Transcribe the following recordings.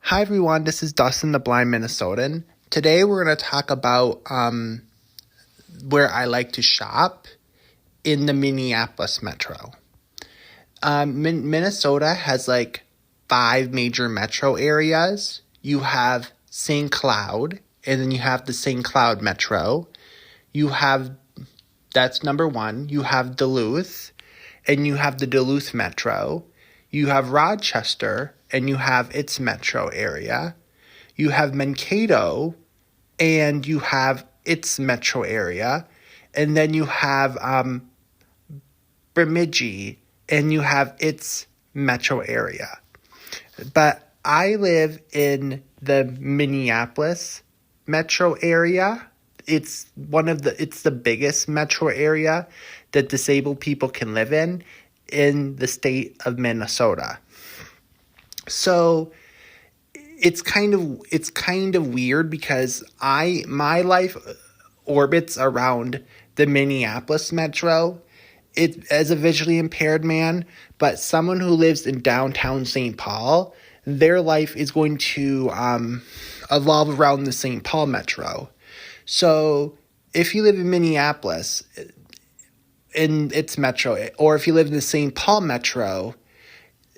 Hi everyone, this is Dustin the Blind Minnesotan. Today we're going to talk about where I like to shop in the Minneapolis metro. Minnesota has like 5 major metro areas. You have St. Cloud, and then you have the St. Cloud metro. That's number 1. You have Duluth, and you have the Duluth metro. You have Rochester, and you have its metro area. You have Mankato, and you have its metro area. And then you have Bemidji, and you have its metro area. But I live in the Minneapolis metro area. It's the biggest metro area that disabled people can live in the state of Minnesota. So it's kind of weird because my life orbits around the Minneapolis metro. It as a visually impaired man, but someone who lives in downtown St. Paul, their life is going to evolve around the St. Paul metro. So if you live in Minneapolis in its metro, or if you live in the St. Paul metro,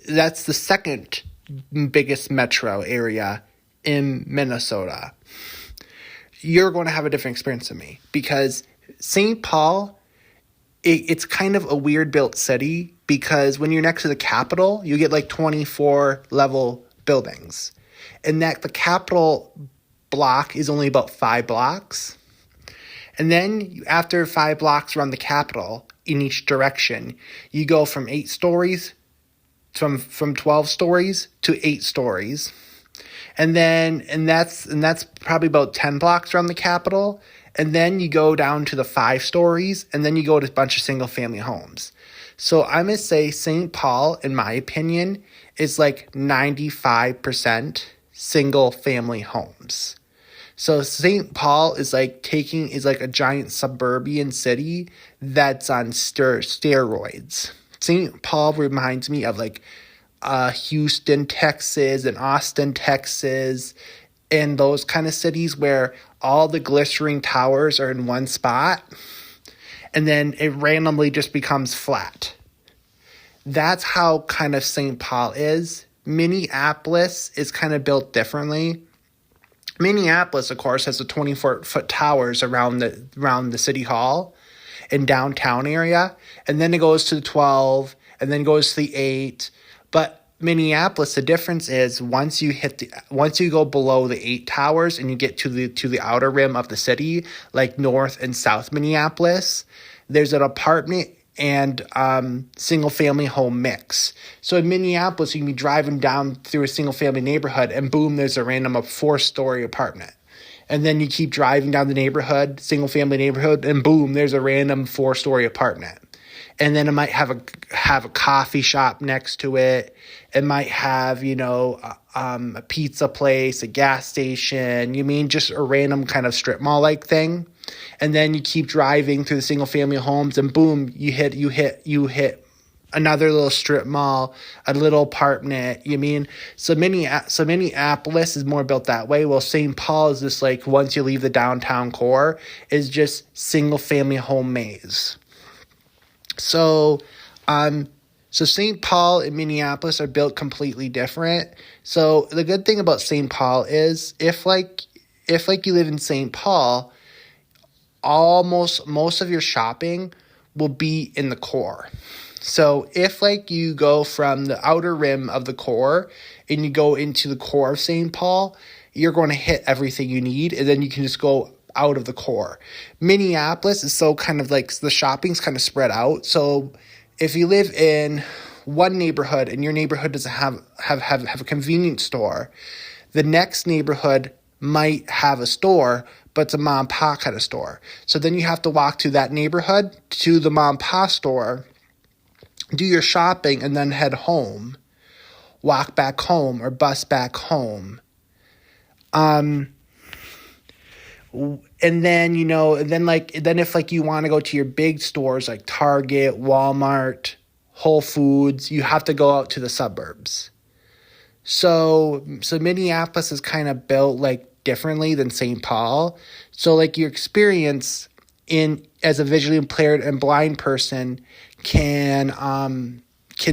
that's the second biggest metro area in Minnesota. You're going to have a different experience than me because St. Paul, it's kind of a weird built city because when you're next to the Capitol, you get like 24 level buildings. And that the Capitol block is only about 5 blocks. And then after 5 blocks around the Capitol in each direction, you go from 8 stories, from 12 stories to 8 stories. And that's probably about 10 blocks around the Capitol. And then you go down to the 5 stories, and then you go to a bunch of single family homes. So I'm going to say St. Paul, in my opinion, is like 95% single family homes. So St. Paul is like a giant suburban city that's on steroids. St. Paul reminds me of like Houston, Texas, and Austin, Texas, and those kind of cities where all the glittering towers are in one spot, and then it randomly just becomes flat. That's how kind of St. Paul is. Minneapolis is kind of built differently. Minneapolis, of course, has the 24-foot towers around the city hall in downtown area, and then it goes to the 12, and then goes to the 8. But Minneapolis, the difference is once you go below the 8 towers and you get to the outer rim of the city, like North and South Minneapolis, there's an apartment and single family home mix. So in Minneapolis, you can be driving down through a single family neighborhood and boom, there's a random 4-story apartment. And then you keep driving down the neighborhood, single family neighborhood, and boom, there's a random 4-story apartment. And then it might have a coffee shop next to it. It might have, a pizza place, a gas station. You mean just a random kind of strip mall like thing. And then you keep driving through the single family homes, and boom, you hit another little strip mall, a little apartment. So Minneapolis is more built that way. Well, St. Paul is just like once you leave the downtown core, is just single family home maze. So St. Paul and Minneapolis are built completely different. So the good thing about St. Paul is if you live in St. Paul, most of your shopping will be in the core. So if you go from the outer rim of the core and you go into the core of St. Paul, you're going to hit everything you need, and then you can just go out of the core. Minneapolis is so kind of like the shopping's kind of spread out. So if you live in one neighborhood and your neighborhood doesn't have a convenience store, the next neighborhood might have a store, but it's a mom and pop kind of store. So then you have to walk to that neighborhood, to the mom and pop store, do your shopping, and then head home, walk back home or bus back home. And then, if you want to go to your big stores like Target, Walmart, Whole Foods, you have to go out to the suburbs. So Minneapolis is kind of built like differently than St. Paul. So like your experience in as a visually impaired and blind person can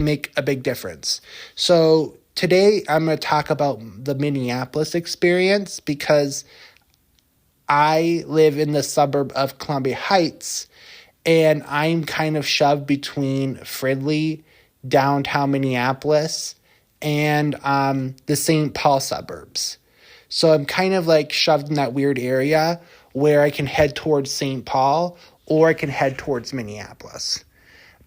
make a big difference. So today I'm going to talk about the Minneapolis experience because I live in the suburb of Columbia Heights, and I'm kind of shoved between Fridley, downtown Minneapolis, and the St. Paul suburbs. So I'm kind of like shoved in that weird area where I can head towards St. Paul or I can head towards Minneapolis.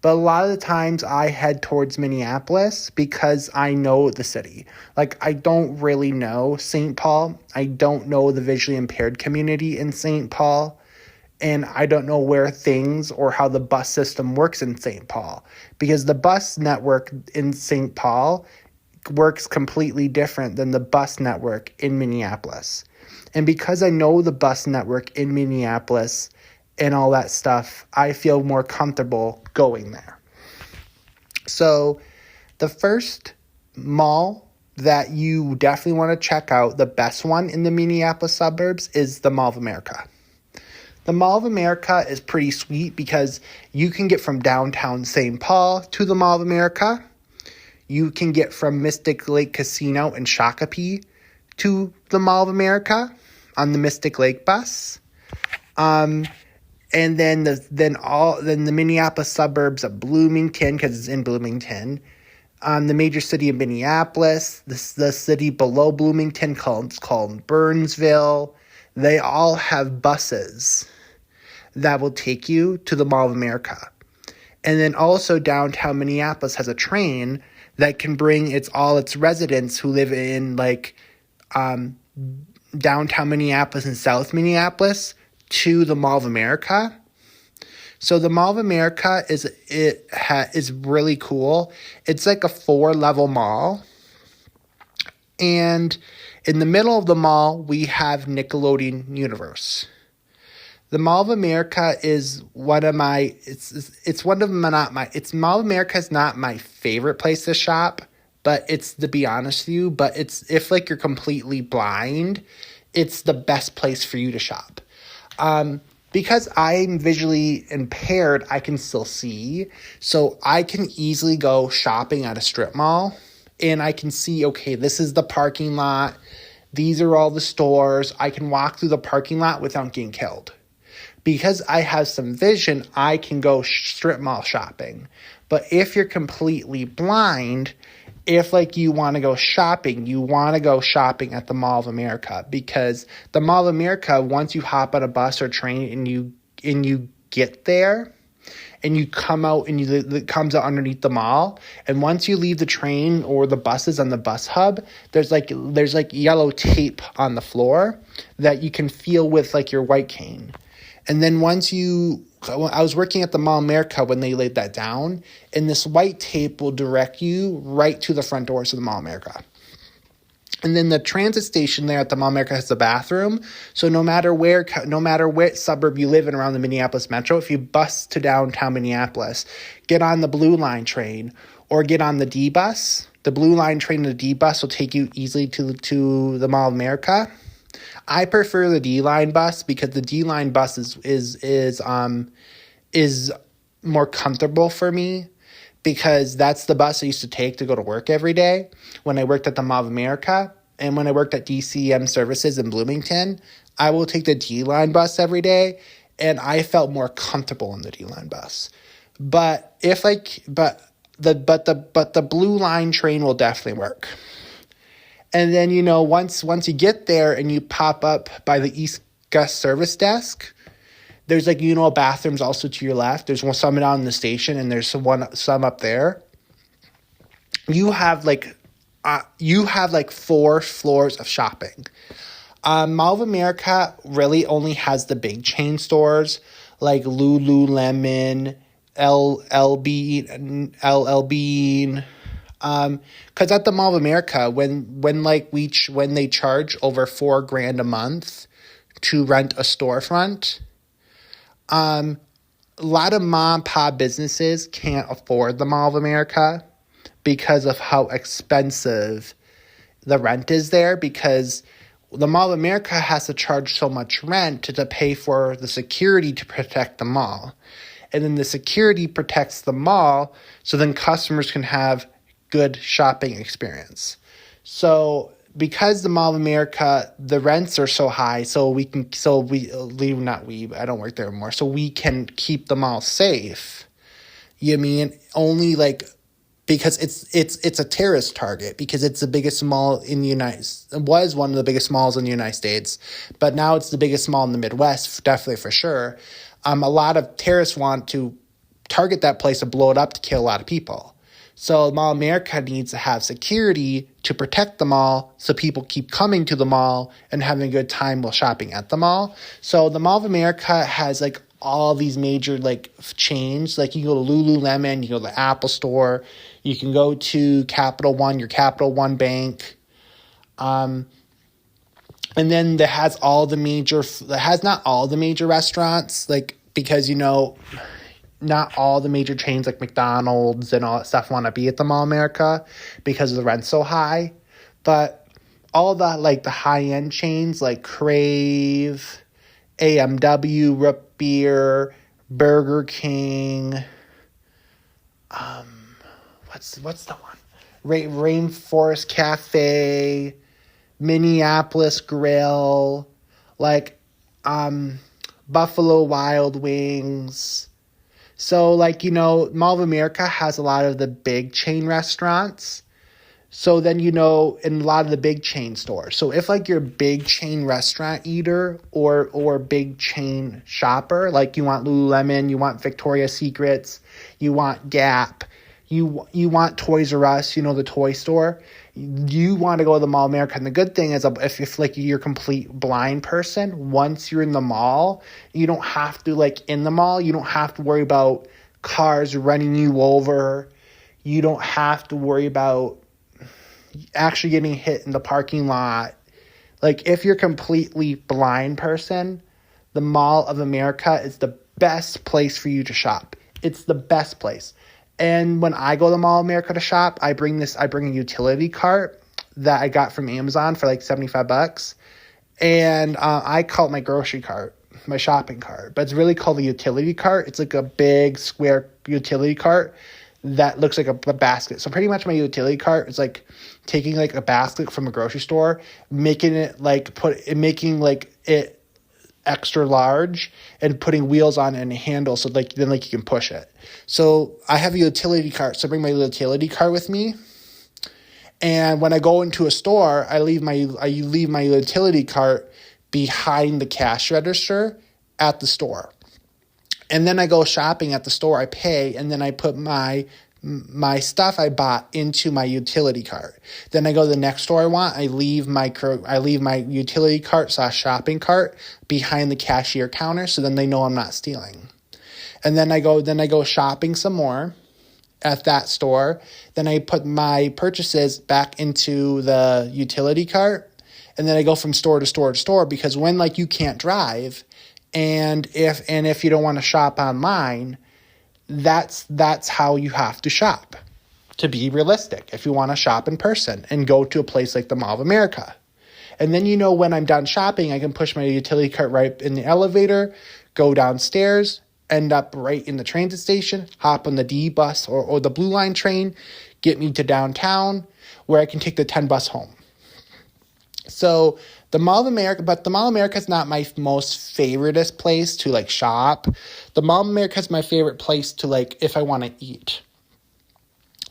But a lot of the times I head towards Minneapolis because I know the city. Like, I don't really know St. Paul. I don't know the visually impaired community in St. Paul. And I don't know where things or how the bus system works in St. Paul. Because the bus network in St. Paul works completely different than the bus network in Minneapolis. And because I know the bus network in Minneapolis and all that stuff, I feel more comfortable going there. So the first mall that you definitely want to check out, the best one in the Minneapolis suburbs, is the Mall of America. The Mall of America is pretty sweet because you can get from downtown St. Paul to the Mall of America. You can get from Mystic Lake Casino in Shakopee to the Mall of America on the Mystic Lake bus. And then the Minneapolis suburbs of Bloomington, because it's in Bloomington, the major city of Minneapolis, the city below Bloomington called Burnsville, they all have buses that will take you to the Mall of America. And then also downtown Minneapolis has a train that can bring its residents who live in downtown Minneapolis and South Minneapolis to the Mall of America. So the Mall of America is really cool. It's like a 4-level mall. And in the middle of the mall, we have Nickelodeon Universe. The Mall of America is Mall of America is not my favorite place to shop, but it's, to be honest with you, but it's, if like you're completely blind, it's the best place for you to shop. Because I'm visually impaired, I can still see, so I can easily go shopping at a strip mall, and I can see, okay, this is the parking lot, these are all the stores, I can walk through the parking lot without getting killed. Because I have some vision, I can go strip mall shopping. But if you're completely blind, if like you want to go shopping at the Mall of America, because the Mall of America, once you hop on a bus or train and you get there and you come out and it comes out underneath the mall, and once you leave the train or the buses on the bus hub, there's like yellow tape on the floor that you can feel with like your white cane. And then I was working at the Mall of America when they laid that down, and this white tape will direct you right to the front doors of the Mall of America. And then the transit station there at the Mall of America has a bathroom. So no matter what suburb you live in around the Minneapolis metro, if you bus to downtown Minneapolis, get on the Blue Line train or get on the D bus. The Blue Line train and the D bus will take you easily to the Mall of America. I prefer the D-Line bus because the D-Line bus is more comfortable for me, because that's the bus I used to take to go to work every day when I worked at the Mall of America. And when I worked at DCM Services in Bloomington, I will take the D-Line bus every day, and I felt more comfortable in the D-Line bus. But the Blue Line train will definitely work. And then, once you get there and you pop up by the East Gus service desk, there's bathrooms also to your left. There's some down in the station, and there's some up there. You have 4 floors of shopping. Mall of America really only has the big chain stores like Lululemon, LL Bean. Because at the Mall of America, when they charge over $4,000 a month to rent a storefront, a lot of mom and pop businesses can't afford the Mall of America because of how expensive the rent is there, because the Mall of America has to charge so much rent to pay for the security to protect the mall. And then the security protects the mall, so then customers can have good shopping experience. So because the Mall of America, the rents are so high, I don't work there anymore, so we can keep the mall safe. You mean only like, because it's a terrorist target, because it's the biggest mall in the it was one of the biggest malls in the United States, but now it's the biggest mall in the Midwest, definitely for sure. A lot of terrorists want to target that place and blow it up to kill a lot of people. So Mall of America needs to have security to protect the mall, so people keep coming to the mall and having a good time while shopping at the mall. So the Mall of America has like all these major like chains. Like you go to Lululemon, you go to the Apple Store, you can go to Capital One, your Capital One Bank. And then it has not all the major restaurants, like, because, not all the major chains like McDonald's and all that stuff want to be at the Mall of America because the rent's so high. But all the like the high-end chains like Crave, AMW, Root Beer, Burger King, what's the one? Rainforest Cafe, Minneapolis Grill, like Buffalo Wild Wings. So like, Mall of America has a lot of the big chain restaurants. So then, in a lot of the big chain stores. So if like you're a big chain restaurant eater or big chain shopper, like you want Lululemon, you want Victoria's Secrets, you want Gap, you want Toys R Us, the toy store, you want to go to the Mall of America. And the good thing is, if like you're a complete blind person, once you're in the mall, you don't have to in the mall, you don't have to worry about cars running you over. You don't have to worry about actually getting hit in the parking lot. Like if you're a completely blind person, the Mall of America is the best place for you to shop. It's the best place. And when I go to the Mall of America to shop, I bring a utility cart that I got from Amazon for like $75. And I call it my grocery cart, my shopping cart. But it's really called a utility cart. It's like a big square utility cart that looks like a basket. So pretty much my utility cart is like taking like a basket from a grocery store, making it it extra large and putting wheels on it and a handle so then you can push it. So I have a utility cart, so I bring my utility cart with me. And when I go into a store, I leave my utility cart behind the cash register at the store. And then I go shopping at the store, I pay, and then I put my stuff I bought into my utility cart. Then I go to the next store I want. I leave my utility cart / shopping cart behind the cashier counter, so then they know I'm not stealing. And then I go shopping some more at that store. Then I put my purchases back into the utility cart, and then I go from store to store to store, because when you can't drive, and if you don't want to shop online, that's how you have to shop, to be realistic, if you want to shop in person and go to a place like the Mall of America. And then when I'm done shopping, I can push my utility cart right in the elevator, go downstairs, end up right in the transit station, hop on the D bus or the Blue Line train, get me to downtown, where I can take the 10 bus home. So the Mall of America is not my most favoriteest place to shop. The Mall of America is my favorite place to if I want to eat.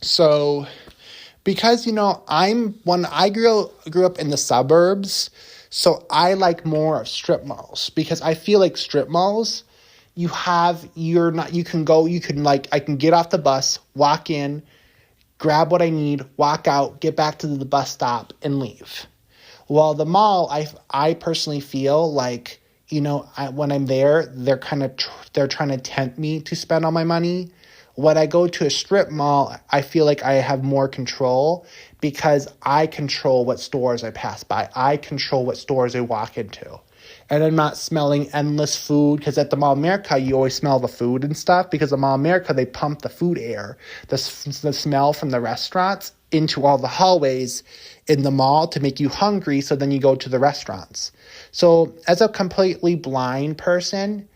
So because I grew up in the suburbs, so I like more of strip malls, because I feel like strip malls, I can get off the bus, walk in, grab what I need, walk out, get back to the bus stop and leave. Well, the mall, I personally feel like, when I'm there, they're trying to tempt me to spend all my money. When I go to a strip mall, I feel like I have more control, because I control what stores I pass by. I control what stores I walk into. And I'm not smelling endless food, because at the Mall of America, you always smell the food and stuff, because the Mall of America, they pump the food air. The smell from the restaurants into all the hallways in the mall to make you hungry, so then you go to the restaurants. So as a completely blind person,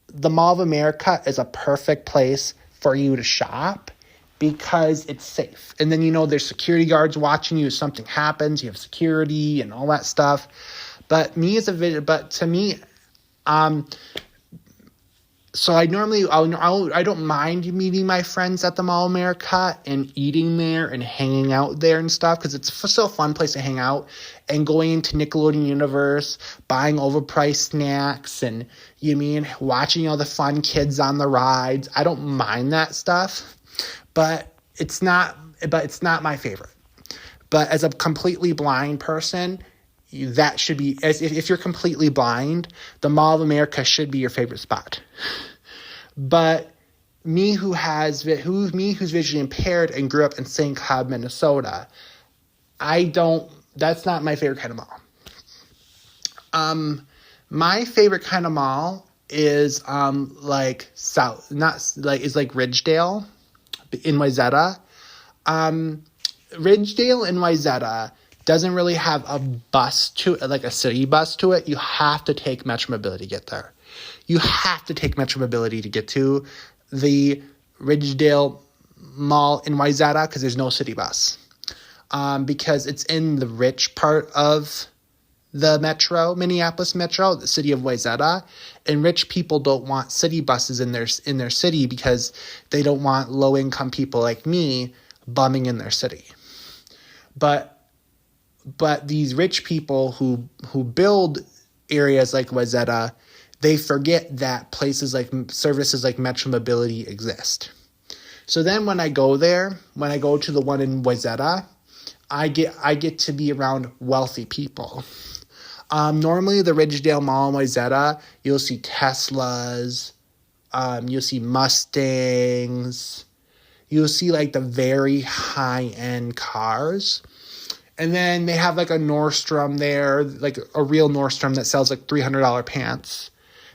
the Mall of America is a perfect place for you to shop because it's safe. And then, there's security guards watching you if something happens. You have security and all that stuff. But to me, so I don't mind meeting my friends at the Mall of America and eating there and hanging out there and stuff, because it's still a fun place to hang out, and going into Nickelodeon Universe, buying overpriced snacks, and watching all the fun kids on the rides. I don't mind that stuff, but it's not my favorite. But as a completely blind person, that should be, if you're completely blind, the Mall of America should be your favorite spot. But who's visually impaired and grew up in St. Cloud, Minnesota, that's not my favorite kind of mall. My favorite kind of mall is Ridgedale in Wayzata. Ridgedale in Wayzata doesn't really have a bus to it, like a city bus to it. You have to take Metro Mobility to get there. You have to take Metro Mobility to get to the Ridgedale Mall in Wayzata, because there's no city bus. Because it's in the rich part of the metro, Minneapolis metro, the city of Wayzata, and rich people don't want city buses in their city because they don't want low-income people like me bumming in their city. But these rich people who build areas like Wayzata, they forget that services like Metro Mobility exist. So then when I go to the one in Wayzata, I get to be around wealthy people. Normally the Ridgedale Mall in Wayzata, you'll see Teslas, you'll see Mustangs, you'll see the very high-end cars. And then they have a Nordstrom there, a real Nordstrom that sells $300 pants.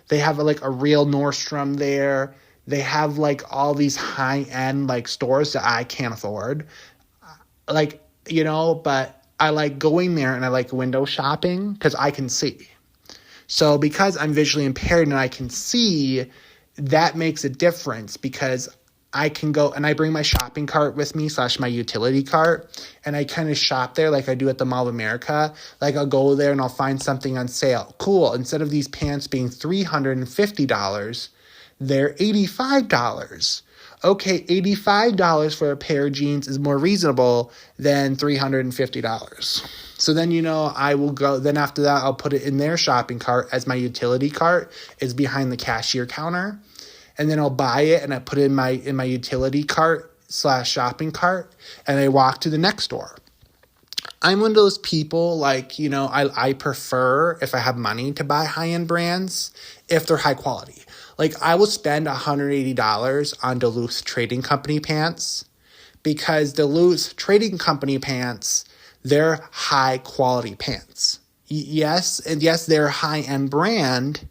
They have a real Nordstrom there. They have all these high-end stores that I can't afford. But I like going there, and I like window shopping because I can see. So because I'm visually impaired and I can see, that makes a difference, because I can go and I bring my shopping cart with me / my utility cart, and I kind of shop there like I do at the Mall of America. I'll go there and I'll find something on sale. Cool. Instead of these pants being $350, they're $85. Okay, $85 for a pair of jeans is more reasonable than $350. So then, I will go, then after that, I'll put it in their shopping cart, as my utility cart is behind the cashier counter. And then I'll buy it and I put it in my utility cart / shopping cart, and I walk to the next store. I'm one of those people, I prefer, if I have money, to buy high-end brands if they're high quality. I will spend $180 on Duluth Trading Company pants, because Duluth Trading Company pants, they're high-quality pants. Yes, they're a high-end brand,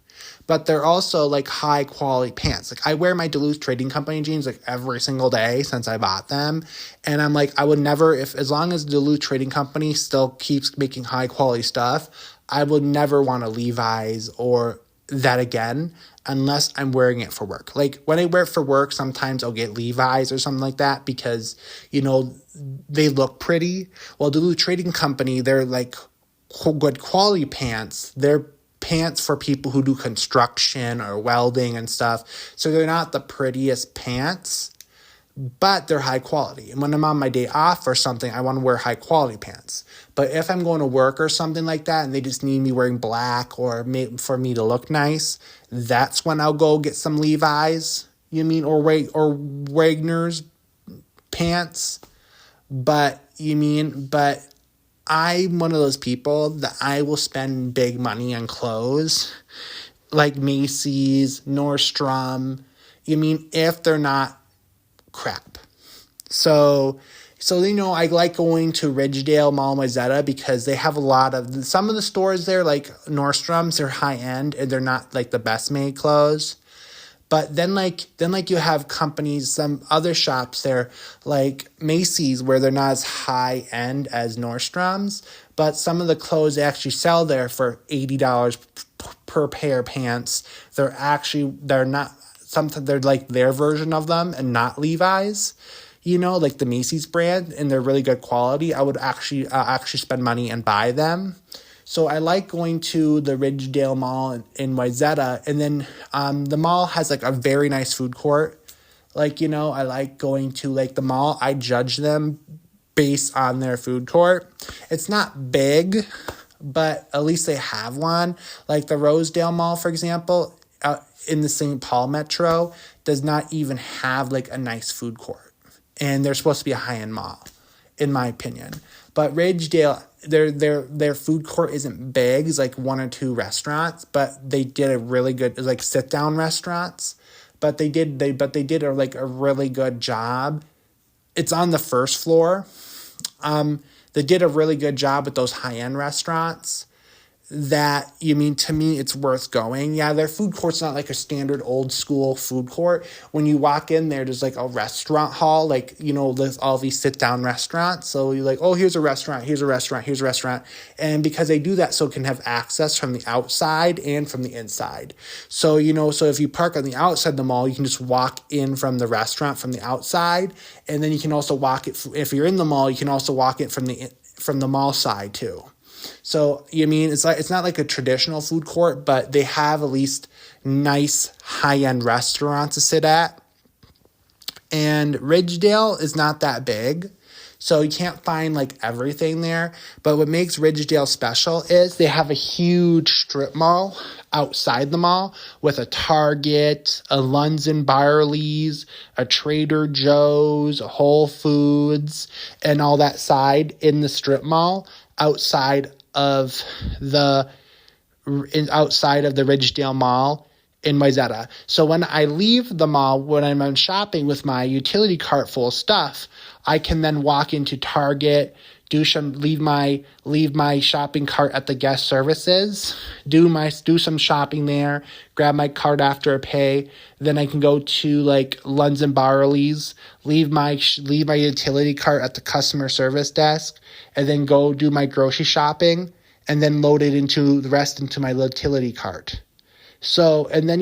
but they're also high-quality pants. I wear my Duluth Trading Company jeans every single day since I bought them, and I'm I would never, as long as Duluth Trading Company still keeps making high-quality stuff, I would never want a Levi's or that again, unless I'm wearing it for work. When I wear it for work, sometimes I'll get Levi's or something like that, because, they look pretty. Well, Duluth Trading Company, they're good quality pants. They're pants for people who do construction or welding and stuff. So they're not the prettiest pants, but they're high quality. And when I'm on my day off or something, I want to wear high quality pants. But if I'm going to work or something like that, and they just need me wearing black or for me to look nice, that's when I'll go get some Levi's, or Wagner's pants. But I'm one of those people that I will spend big money on clothes, like Macy's, Nordstrom, if they're not crap. So I like going to Ridgedale Mall Wayzata, because they have some of the stores there, like Nordstrom's, they're high end and they're not the best made clothes. But then you have companies, some other shops there, like Macy's, where they're not as high end as Nordstrom's, but some of the clothes they actually sell there for $80 per pair of pants. They're not something, they're like their version of them and not Levi's, like the Macy's brand, and they're really good quality. I would actually spend money and buy them. So I like going to the Ridgedale Mall in Wayzata, and then the mall has like a very nice food court. I like going to like the mall. I judge them based on their food court. It's not big, but at least they have one. Like the Rosedale Mall, for example, in the St. Paul Metro, does not even have like a nice food court. And they're supposed to be a high-end mall, in my opinion. But Ridgedale, their food court isn't big. It's like one or two restaurants, but they did a really good, like sit-down restaurants. But they did a really good job. It's on the first floor. They did a really good job with those high-end restaurants. To me, it's worth going. Yeah, their food court's not like a standard old school food court. When you walk in there, there's like a restaurant hall, there's all these sit down restaurants. So you're like, oh, here's a restaurant, here's a restaurant, here's a restaurant. And because they do that, so it can have access from the outside and from the inside. So, so if you park on the outside of the mall, you can just walk in from the restaurant from the outside. And then you can also if you're in the mall, you can also walk it from the mall side too. So, it's not like a traditional food court, but they have at least nice high-end restaurants to sit at. And Ridgedale is not that big, so you can't find like everything there. But what makes Ridgedale special is they have a huge strip mall outside the mall with a Target, a Lunds and Barley's, a Trader Joe's, a Whole Foods, and all that side in the strip mall outside of the Ridgedale Mall in Wayzata. So when I leave the mall, when I'm shopping with my utility cart full of stuff, I can then walk into Target, leave my shopping cart at the guest services, do some shopping there, grab my cart after I pay. Then I can go to like Lunds and Barley's, leave my utility cart at the customer service desk, and then go do my grocery shopping, and then load it into my utility cart. So, and then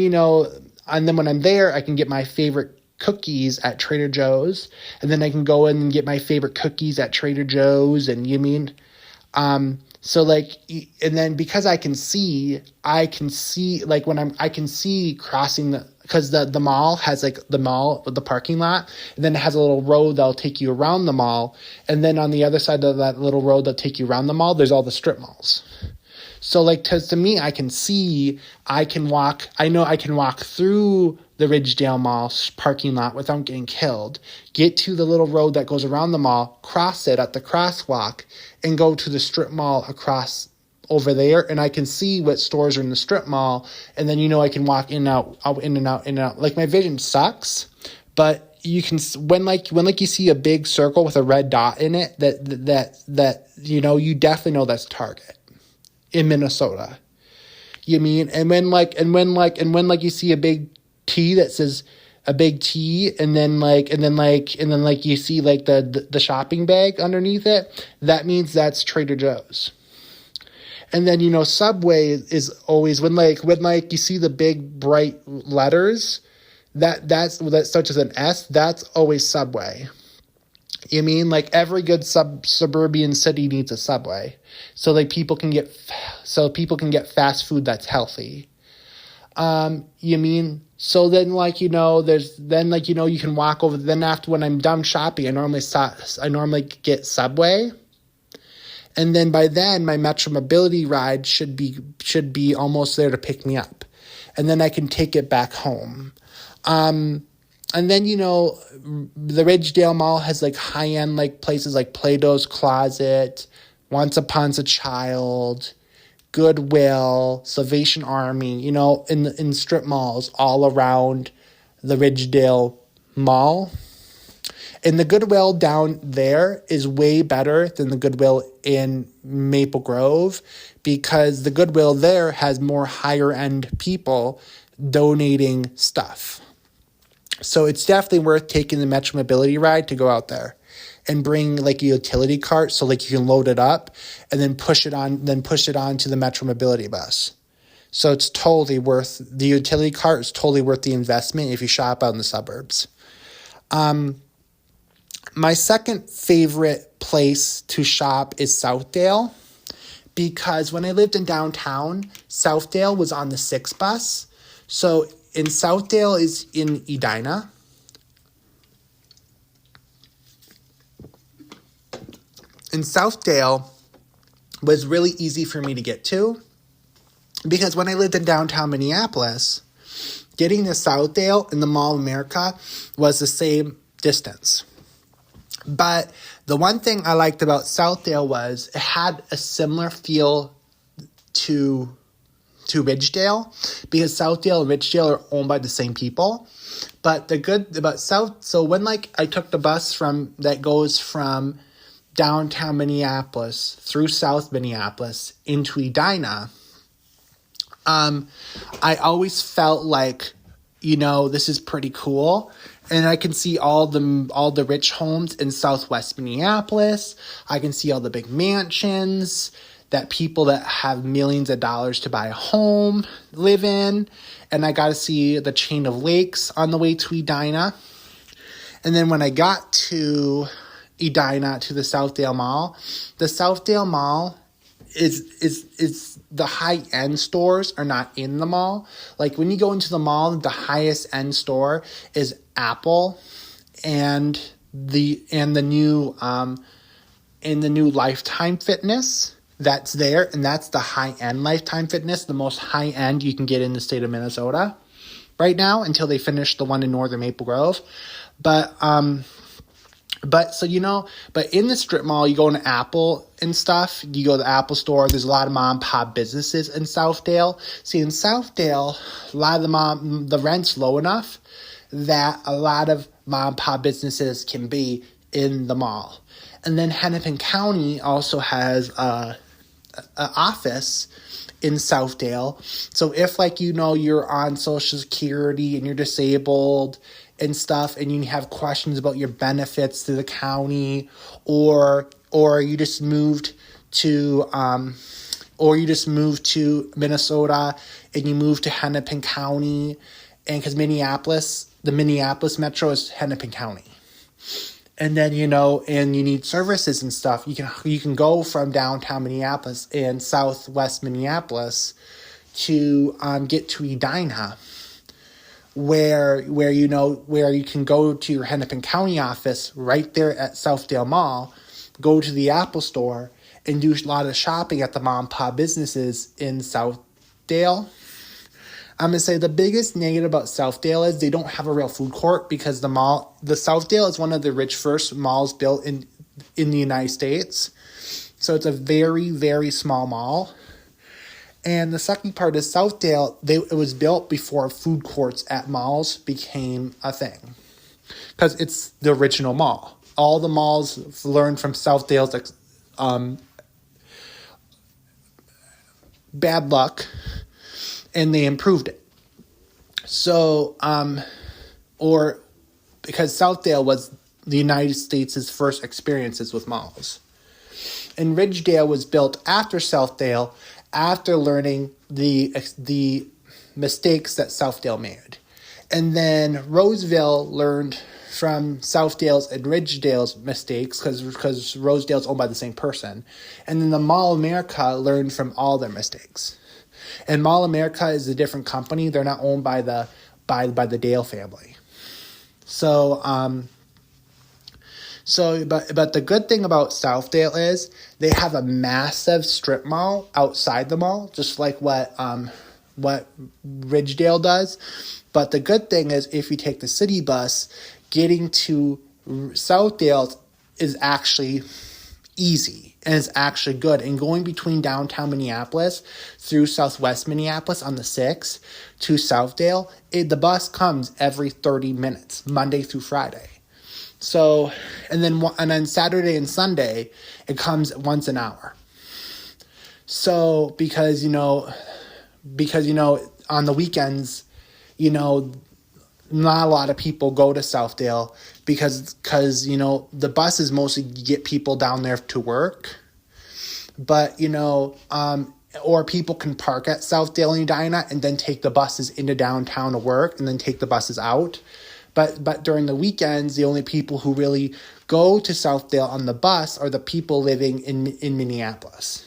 when I'm there, I can get my favorite cookies at Trader Joe's, and then I can go in and get my favorite cookies at Trader Joe's, and so like, and then because I can see like I can see crossing because the mall has like the parking lot, and then it has a little road that'll take you around the mall, and then on the other side of that little road that'll take you around the mall, there's all the strip malls. So like to me, I know I can walk through the Ridgedale Mall parking lot without getting killed, get to the little road that goes around the mall, cross it at the crosswalk, and go to the strip mall across over there, and I can see what stores are in the strip mall, and then I can walk in and out, in and out. Like my vision sucks, but you can when you see a big circle with a red dot in it, that you definitely know that's Target in Minnesota. And when you see a big T that says a big T, and then you see like the shopping bag underneath it, that means that's Trader Joe's. And then Subway is always when you see the big bright letters that starts as an S, that's always Subway. Like every good suburban city needs a Subway, so like people can get fast food that's healthy. So then you can walk over. Then after when I'm done shopping, I normally get Subway, and then by then my Metro Mobility ride should be almost there to pick me up, and then I can take it back home. And then, the Ridgedale Mall has like high-end like places like Plato's Closet, Once Upon a Child, Goodwill, Salvation Army, in strip malls all around the Ridgedale Mall. And the Goodwill down there is way better than the Goodwill in Maple Grove, because the Goodwill there has more higher-end people donating stuff. So it's definitely worth taking the Metro Mobility ride to go out there and bring like a utility cart so like you can load it up and then push it on to the Metro Mobility bus. So it's totally worth, the utility cart is totally worth the investment if you shop out in the suburbs. My second favorite place to shop is Southdale, because when I lived in downtown, Southdale was on the 6 bus. So in Southdale is in Edina. And Southdale was really easy for me to get to, because when I lived in downtown Minneapolis, getting to Southdale in the Mall of America was the same distance. But the one thing I liked about Southdale was it had a similar feel to Ridgedale, because Southdale and Ridgedale are owned by the same people. But the good about so when like I took the bus that goes from downtown Minneapolis through South Minneapolis into Edina, I always felt like, this is pretty cool. And I can see all the rich homes in Southwest Minneapolis. I can see all the big mansions that people that have millions of dollars to buy a home live in. And I got to see the chain of lakes on the way to Edina. And then when I got to Edina, to the Southdale Mall is the high-end stores are not in the mall. Like when you go into the mall, the highest end store is Apple and the new Lifetime Fitness that's there, and that's the high-end Lifetime Fitness, the most high-end you can get in the state of Minnesota right now until they finish the one in northern Maple Grove. But in the strip mall, you go into Apple and stuff. You go to the Apple store. There's a lot of mom and pop businesses in Southdale. See, in Southdale, a lot of the rent's low enough that a lot of mom and pop businesses can be in the mall. And then Hennepin County also has a office in Southdale. So if you're on Social Security and you're disabled and stuff, and you have questions about your benefits to the county, or you just moved to Minnesota and you moved to Hennepin County, and because the Minneapolis Metro is Hennepin County, and then and you need services and stuff, you can go from downtown Minneapolis and Southwest Minneapolis to get to Edina, where you can go to your Hennepin County office right there at Southdale Mall, go to the Apple store, and do a lot of shopping at the mom and pop businesses in Southdale. I'm going to say the biggest negative about Southdale is they don't have a real food court, because the Southdale is one of the first malls built in the United States. So it's a very, very small mall. And the second part is Southdale, it was built before food courts at malls became a thing, because it's the original mall. All the malls learned from Southdale's bad luck, and they improved it. So, because Southdale was the United States' first experiences with malls. And Ridgedale was built after Southdale, after learning the mistakes that Southdale made. And then Roseville learned from Southdale's and Ridgedale's mistakes, because Rosedale's owned by the same person. And then the Mall of America learned from all their mistakes. And Mall of America is a different company. They're not owned by the Dale family. But the good thing about Southdale is they have a massive strip mall outside the mall, just like what Ridgedale does. But the good thing is, if you take the city bus, getting to Southdale is actually easy, and it's actually good. And going between downtown Minneapolis through Southwest Minneapolis on the 6 to Southdale, the bus comes every 30 minutes, Monday through Friday. So, and then Saturday and Sunday, it comes once an hour. So, because on the weekends, not a lot of people go to Southdale because the buses mostly get people down there to work. But, or people can park at Southdale and Edina and then take the buses into downtown to work and then take the buses out. But during the weekends, the only people who really go to Southdale on the bus are the people living in Minneapolis.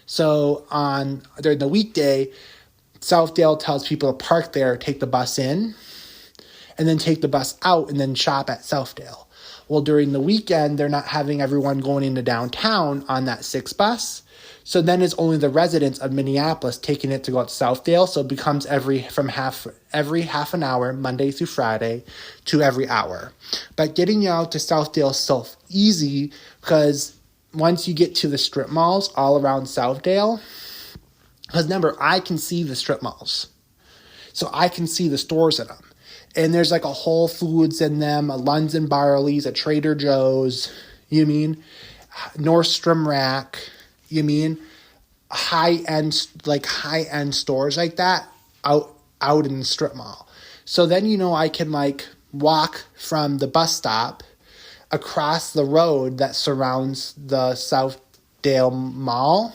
So during the weekday, Southdale tells people to park there, take the bus in, and then take the bus out and then shop at Southdale. Well, during the weekend, they're not having everyone going into downtown on that 6 bus. So then it's only the residents of Minneapolis taking it to go out to Southdale. So it becomes every half an hour, Monday through Friday, to every hour. But getting you out to Southdale is so easy because once you get to the strip malls all around Southdale, because remember, I can see the strip malls. So I can see the stores in them. And there's like a Whole Foods in them, a Lunds and Barley's, a Trader Joe's, Nordstrom Rack, high-end stores like that out in the strip mall. So then, I can walk from the bus stop across the road that surrounds the Southdale Mall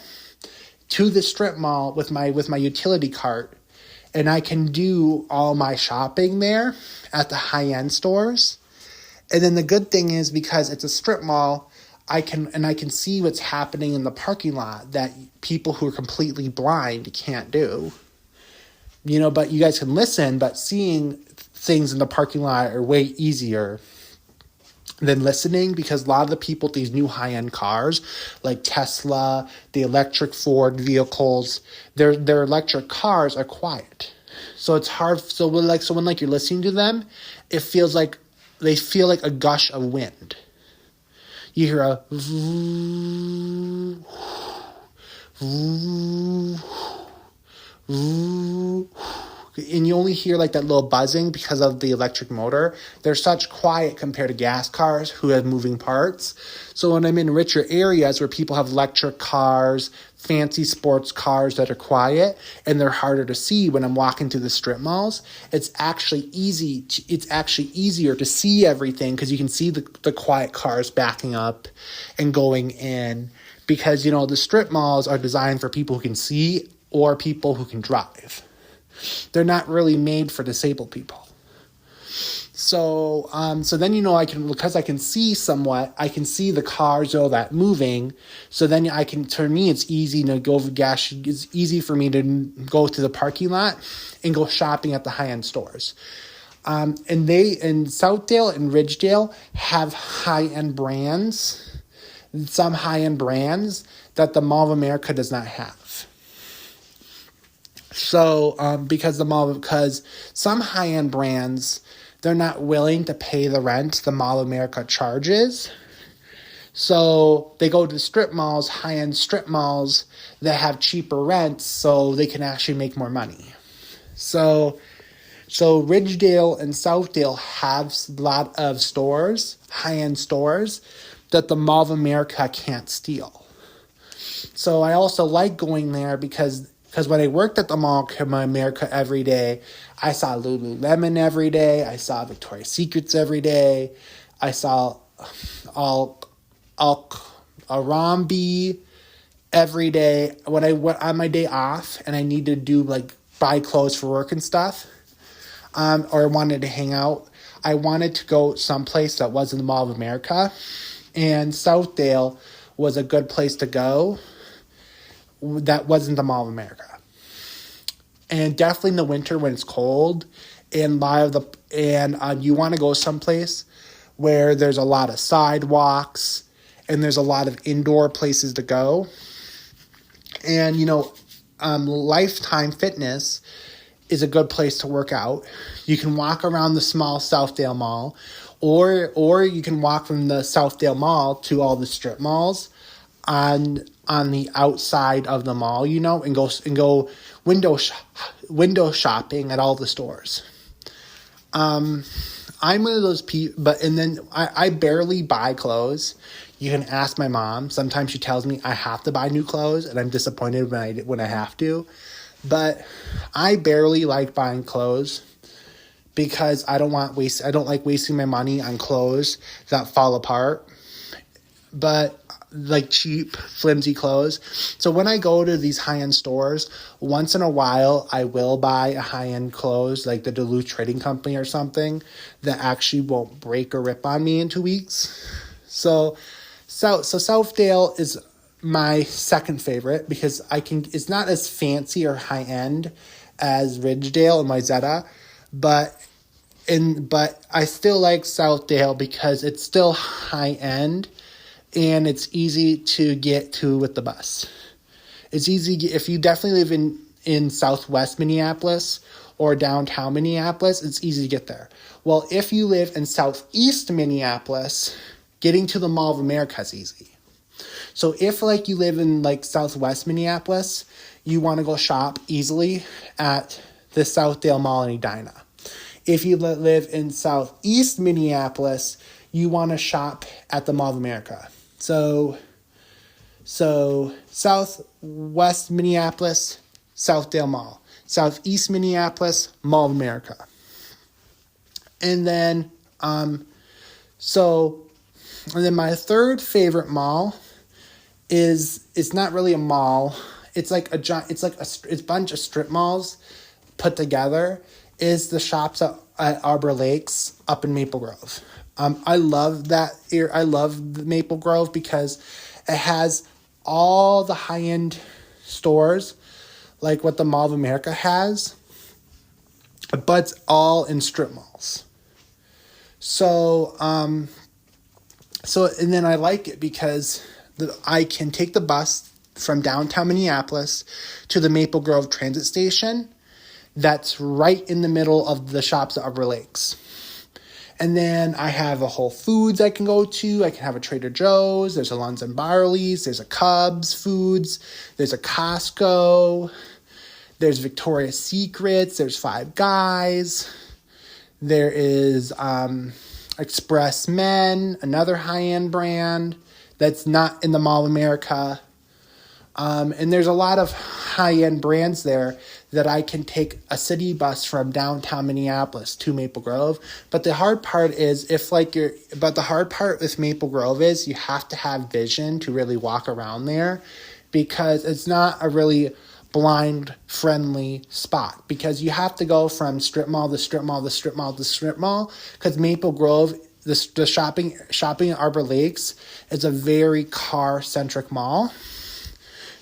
to the strip mall with my utility cart. And I can do all my shopping there at the high-end stores. And then the good thing is because it's a strip mall, I can see what's happening in the parking lot that people who are completely blind can't do. But you guys can listen, but seeing things in the parking lot are way easier than listening because a lot of the people with these new high-end cars, like Tesla, the electric Ford vehicles, their electric cars are quiet. So it's hard. So when you're listening to them, it feels like they feel like a gush of wind. You hear a and you only hear that little buzzing because of the electric motor. They're such quiet compared to gas cars who have moving parts. So when I'm in richer areas where people have electric cars, fancy sports cars that are quiet, and they're harder to see when I'm walking through the strip malls, it's actually easier to see everything because you can see the quiet cars backing up and going in because, the strip malls are designed for people who can see or people who can drive. They're not really made for disabled people. So then, I can, because I can see somewhat, I can see the cars, that moving. So then to me, it's easy to go gas. It's easy for me to go to the parking lot and go shopping at the high-end stores. And Southdale and Ridgedale have high-end brands, some high-end brands that the Mall of America does not have. So, because some high-end brands, they're not willing to pay the rent the Mall of America charges. So they go to strip malls, high-end strip malls that have cheaper rents so they can actually make more money. So Ridgedale and Southdale have a lot of stores, high-end stores, that the Mall of America can't steal. So I also like going there because when I worked at the Mall of America every day, I saw Lululemon every day. I saw Victoria's Secrets every day. I saw Arambi every day. When I went on my day off and I needed to buy clothes for work and stuff, or wanted to hang out, I wanted to go someplace that wasn't the Mall of America. And Southdale was a good place to go that wasn't the Mall of America. And definitely in the winter when it's cold and you want to go someplace where there's a lot of sidewalks and there's a lot of indoor places to go. And, Lifetime Fitness is a good place to work out. You can walk around the small Southdale Mall or you can walk from the Southdale Mall to all the strip malls on the outside of the mall, and go window shopping at all the stores. I'm one of those people, I barely buy clothes. You can ask my mom. Sometimes she tells me I have to buy new clothes, and I'm disappointed when I have to. But I barely like buying clothes. because I don't like wasting my money on clothes that fall apart, but like cheap, flimsy clothes. So when I go to these high-end stores, once in a while, I will buy a high-end clothes, like the Duluth Trading Company or something, that actually won't break or rip on me in 2 weeks. So Southdale is my second favorite because it's not as fancy or high-end as Ridgedale and Wayzata, but I still like Southdale because it's still high-end, and it's easy to get to with the bus. It's easy if you definitely live in southwest Minneapolis or downtown Minneapolis, it's easy to get there. Well, if you live in southeast Minneapolis, getting to the Mall of America is easy. So if like you live in like southwest Minneapolis, you want to go shop easily at the Southdale Mall in Edina. If you live in southeast Minneapolis, you want to shop at the Mall of America. So southwest Minneapolis, Southdale Mall. Southeast Minneapolis, Mall of America. And then my third favorite mall it's not really a mall. It's like a bunch of strip malls put together. Is the shops at Arbor Lakes up in Maple Grove. I love that. I love the Maple Grove because it has all the high-end stores, like what the Mall of America has, but it's all in strip malls. So and then I like it because I can take the bus from downtown Minneapolis to the Maple Grove transit station. That's right in the middle of the shops at Arbor Lakes. And then I have a Whole Foods I can go to. I can have a Trader Joe's. There's a Lunds and Barley's. There's a Cubs Foods. There's a Costco. There's Victoria's Secrets. There's Five Guys. There is Express Men, another high-end brand that's not in the Mall of America. And there's a lot of high-end brands there that I can take a city bus from downtown Minneapolis to Maple Grove. But the hard part is the hard part with Maple Grove is you have to have vision to really walk around there because it's not a really blind friendly spot because you have to go from strip mall to strip mall to strip mall to strip mall because Maple Grove, the shopping at Arbor Lakes is a very car-centric mall.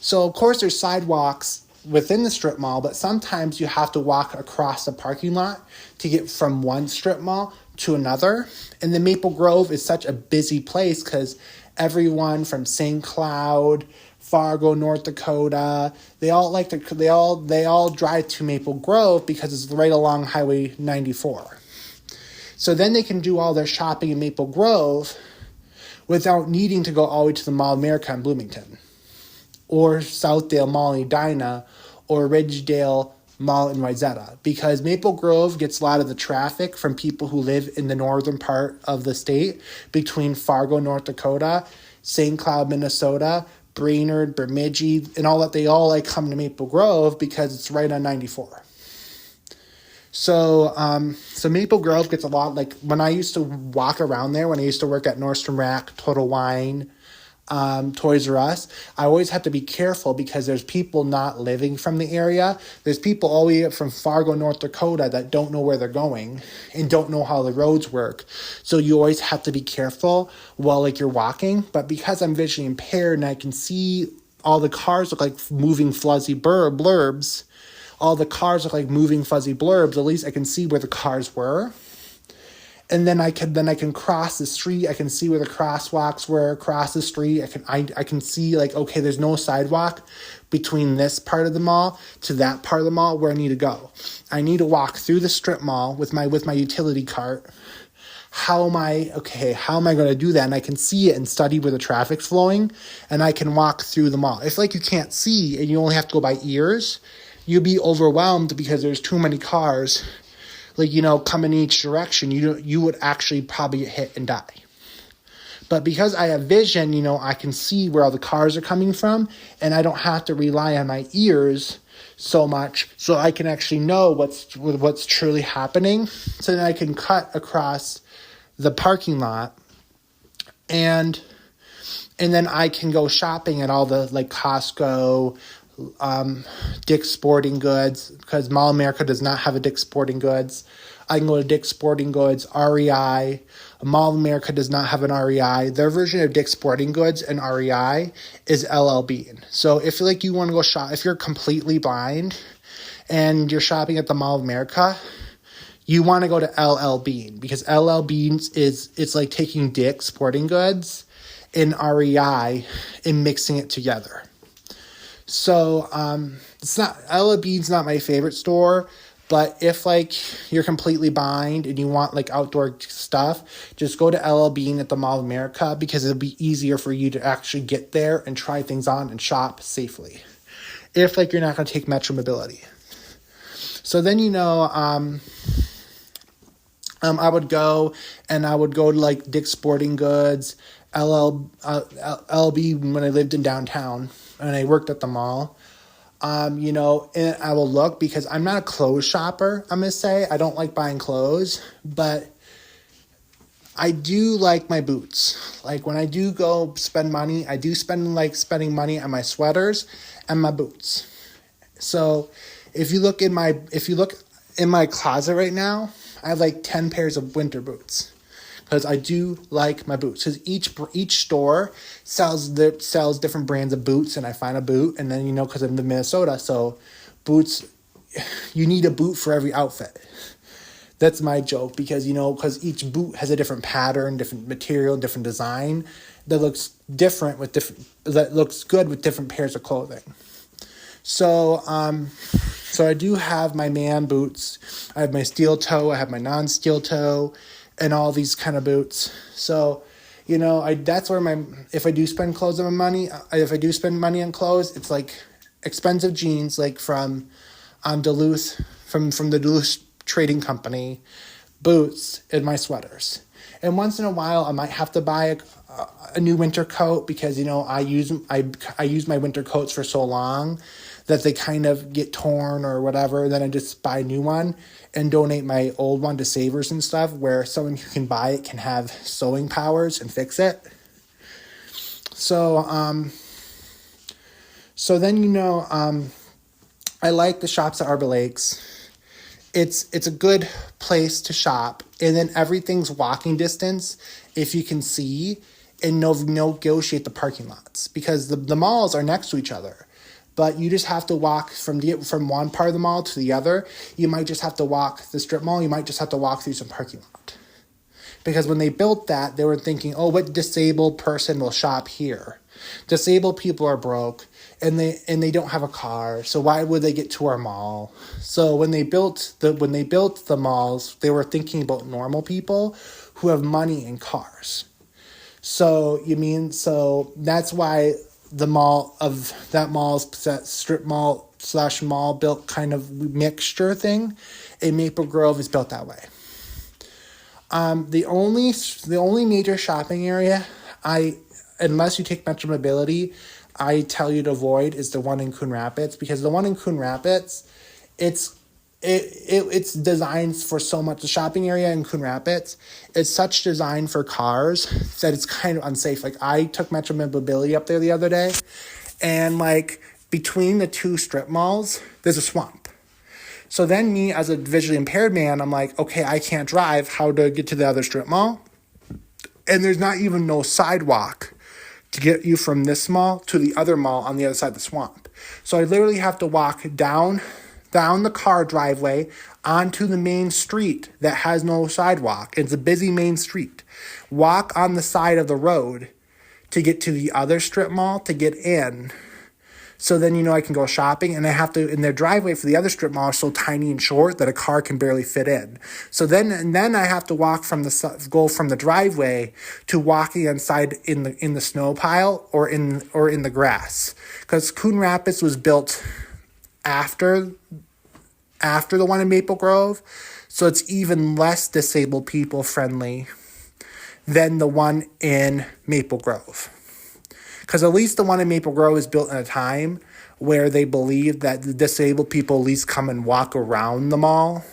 So, of course, there's sidewalks within the strip mall, but sometimes you have to walk across the parking lot to get from one strip mall to another. And the Maple Grove is such a busy place because everyone from St. Cloud, Fargo, North Dakota, they all drive to Maple Grove because it's right along Highway 94. So then they can do all their shopping in Maple Grove without needing to go all the way to the Mall of America in Bloomington, or Southdale Mall in Edina, or Ridgedale Mall in Wayzata, because Maple Grove gets a lot of the traffic from people who live in the northern part of the state between Fargo, North Dakota, St. Cloud, Minnesota, Brainerd, Bemidji, and all that. They all come to Maple Grove because it's right on 94. So Maple Grove gets a lot, when I used to walk around there, when I used to work at Nordstrom Rack, Total Wine, Toys R Us, I always have to be careful because there's people not living from the area. There's people all the way up from Fargo, North Dakota that don't know where they're going and don't know how the roads work. So you always have to be careful while you're walking. But because I'm visually impaired and I can see all the cars look like moving fuzzy blurbs, all the cars look like moving fuzzy blurbs, at least I can see where the cars were. And then I can cross the street. I can see where the crosswalks were across the street. I can see okay, there's no sidewalk between this part of the mall to that part of the mall where I need to go. I need to walk through the strip mall with my utility cart. How am I going to do that? And I can see it and study where the traffic's flowing, and I can walk through the mall. If you can't see and you only have to go by ears, you'll be overwhelmed because there's too many cars. Come in each direction, you would actually probably get hit and die. But because I have vision, I can see where all the cars are coming from, and I don't have to rely on my ears so much, so I can actually know what's truly happening. So then I can cut across the parking lot, and then I can go shopping at all the like Costco, Dick's Sporting Goods, because Mall America does not have a Dick's Sporting Goods. I can go to Dick's Sporting Goods, REI. Mall America does not have an REI. Their version of Dick's Sporting Goods and REI is LL Bean. So if you want to go shop, if you're completely blind and you're shopping at the Mall of America, you want to go to LL Bean, because LL Beans it's like taking Dick's Sporting Goods and REI and mixing it together. So it's not, LL Bean's not my favorite store. But if you're completely blind and you want outdoor stuff, just go to LL Bean at the Mall of America, because it'll be easier for you to actually get there and try things on and shop safely. If you're not going to take Metro Mobility. So then I would go to Dick's Sporting Goods, LB when I lived in downtown and I worked at the mall. And I will look, because I'm not a clothes shopper, I'm going to say. I don't like buying clothes, but I do like my boots. When I do go spend money, I do spending money on my sweaters and my boots. So if you look in my closet right now, I have 10 pairs of winter boots. Because I do like my boots. Because each store sells different brands of boots, and I find a boot, and then because I'm in Minnesota, so boots, you need a boot for every outfit. That's my joke, because each boot has a different pattern, different material, different design that looks different that looks good with different pairs of clothing. So I do have my man boots. I have my steel toe. I have my non-steel toe. And all these kind of boots. So, that's where if I do spend if I do spend money on clothes, it's expensive jeans, from Duluth, from the Duluth Trading Company, boots, and my sweaters. And once in a while, I might have to buy a new winter coat, because, I use my winter coats for so long that they kind of get torn or whatever. Then I just buy a new one and donate my old one to Savers and stuff, where someone who can buy it can have sewing powers and fix it. So then I like the shops at Arbor Lakes. It's a good place to shop, and then everything's walking distance if you can see and negotiate the parking lots, because the malls are next to each other. But you just have to walk from one part of the mall to the other. You might just have to walk the strip mall. You might just have to walk through some parking lot. Because when they built that, they were thinking, what disabled person will shop here? Disabled people are broke, and they don't have a car. So why would they get to our mall? So when they built the malls, they were thinking about normal people who have money and cars. So that's why that strip mall / mall built kind of mixture thing in Maple Grove is built that way. The only major shopping area unless you take Metro Mobility, I tell you to avoid is the one in Coon Rapids, because the one in Coon Rapids, it's designed for so much. The shopping area in Coon Rapids, it's such designed for cars that it's kind of unsafe. I took Metro Mobility up there the other day, and between the two strip malls, there's a swamp. So then me as a visually impaired man, I'm like, okay, I can't drive. How to get to the other strip mall? And there's not even no sidewalk to get you from this mall to the other mall on the other side of the swamp. So I literally have to walk down the car driveway onto the main street that has no sidewalk. It's a busy main street. Walk on the side of the road to get to the other strip mall to get in. So then, I can go shopping, and and their driveway for the other strip mall is so tiny and short that a car can barely fit in. So then I have to go from the driveway to walking inside in the snow pile or in the grass. Because Coon Rapids was built after the one in Maple Grove, so it's even less disabled people friendly than the one in Maple Grove. Because at least the one in Maple Grove is built in a time where they believe that the disabled people at least come and walk around the mall.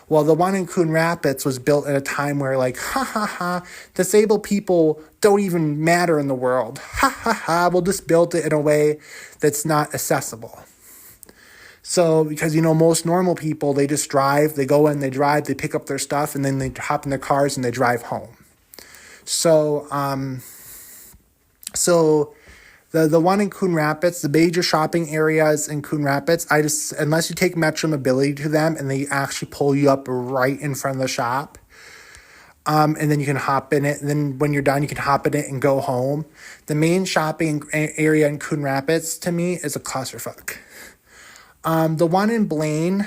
Well, the one in Coon Rapids was built at a time where, like, ha ha ha, disabled people don't even matter in the world. Ha ha ha, we'll just build it in a way that's not accessible. So, because, most normal people, they just drive, they go in, they drive, they pick up their stuff, and then they hop in their cars and they drive home. So, the one in Coon Rapids, the major shopping areas in Coon Rapids, unless you take Metro Mobility to them and they actually pull you up right in front of the shop, and then you can hop in it. And then when you're done, you can hop in it and go home. The main shopping area in Coon Rapids, to me, is a clusterfuck. The one in Blaine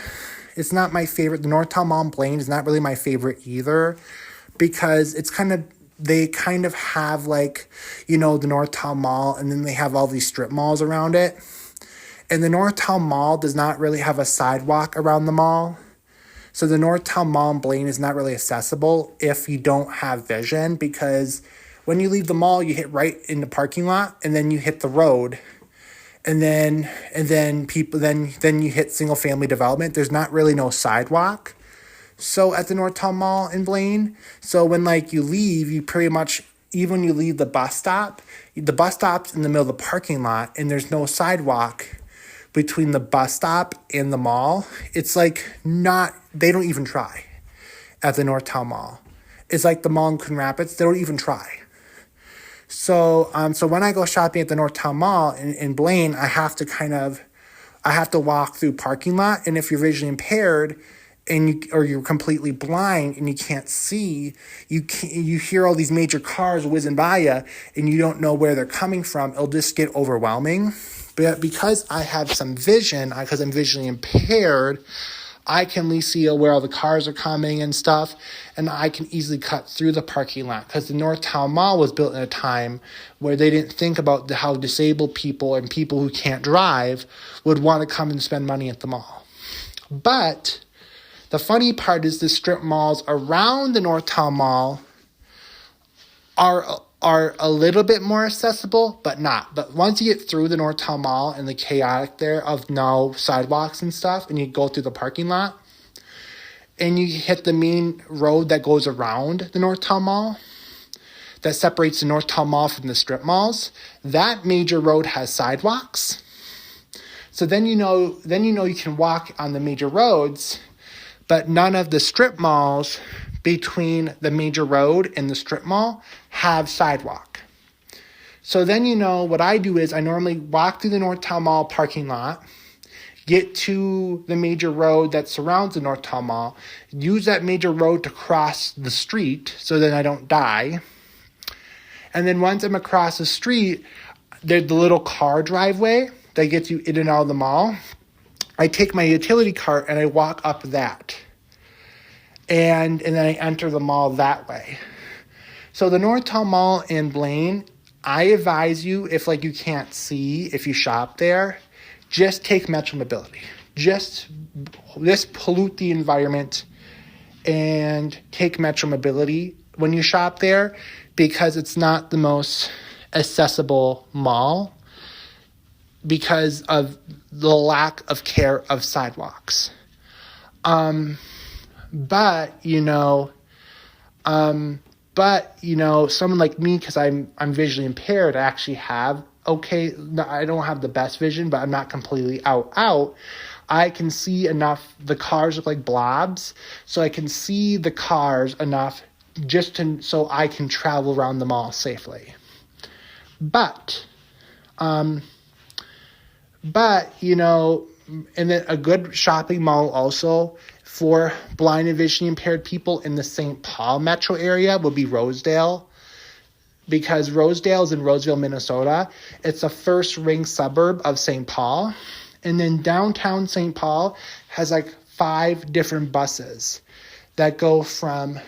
is not my favorite. The Northtown Mall in Blaine is not really my favorite either, because they kind of have, like, the Northtown Mall, and then they have all these strip malls around it. And the Northtown Mall does not really have a sidewalk around the mall. So the Northtown Mall in Blaine is not really accessible if you don't have vision, because when you leave the mall, you hit right in the parking lot, and then you hit the road. And then you hit single family development. There's not really no sidewalk. So at the Northtown Mall in Blaine, so when you leave, you pretty much, even when you leave the bus stop's in the middle of the parking lot, and there's no sidewalk between the bus stop and the mall. It's they don't even try at the Northtown Mall. It's like the mall in Coon Rapids, they don't even try. So when I go shopping at the Northtown Mall in Blaine, I have to walk through parking lot, and if you're visually impaired, or you're completely blind and you can't see, you hear all these major cars whizzing by you and you don't know where they're coming from. It'll just get overwhelming. But because I have some vision, because I'm visually impaired, I can at least see where all the cars are coming and stuff, and I can easily cut through the parking lot, because the Northtown Mall was built in a time where they didn't think about how disabled people and people who can't drive would want to come and spend money at the mall. But the funny part is the strip malls around the Northtown Mall are a little bit more accessible, but not. But once you get through the Northtown Mall and the chaotic there of no sidewalks and stuff, and you go through the parking lot, and you hit the main road that goes around the Northtown Mall, that separates the Northtown Mall from the strip malls, that major road has sidewalks. So then you know you can walk on the major roads, but none of the strip malls between the major road and the strip mall have sidewalk. So then what I do is I normally walk through the Northtown Mall parking lot, get to the major road that surrounds the Northtown Mall, use that major road to cross the street so that I don't die. And then once I'm across the street, there's the little car driveway that gets you in and out of the mall. I take my utility cart and I walk up that. And then I enter the mall that way. So the Northtown Mall in Blaine, I advise you, if you can't see, if you shop there, just take Metro Mobility. Just pollute the environment and take Metro Mobility when you shop there, because it's not the most accessible mall because of the lack of care of sidewalks. But someone like me, because I'm visually impaired, I actually have, I don't have the best vision, but I'm not completely out. I can see enough. The cars look like blobs, so I can see the cars enough so I can travel around the mall safely. But and then a good shopping mall also for blind and visually impaired people in the St. Paul metro area would be Rosedale, because Rosedale is in Roseville, Minnesota. It's a first ring suburb of St. Paul. And then downtown St. Paul has 5 different buses that go from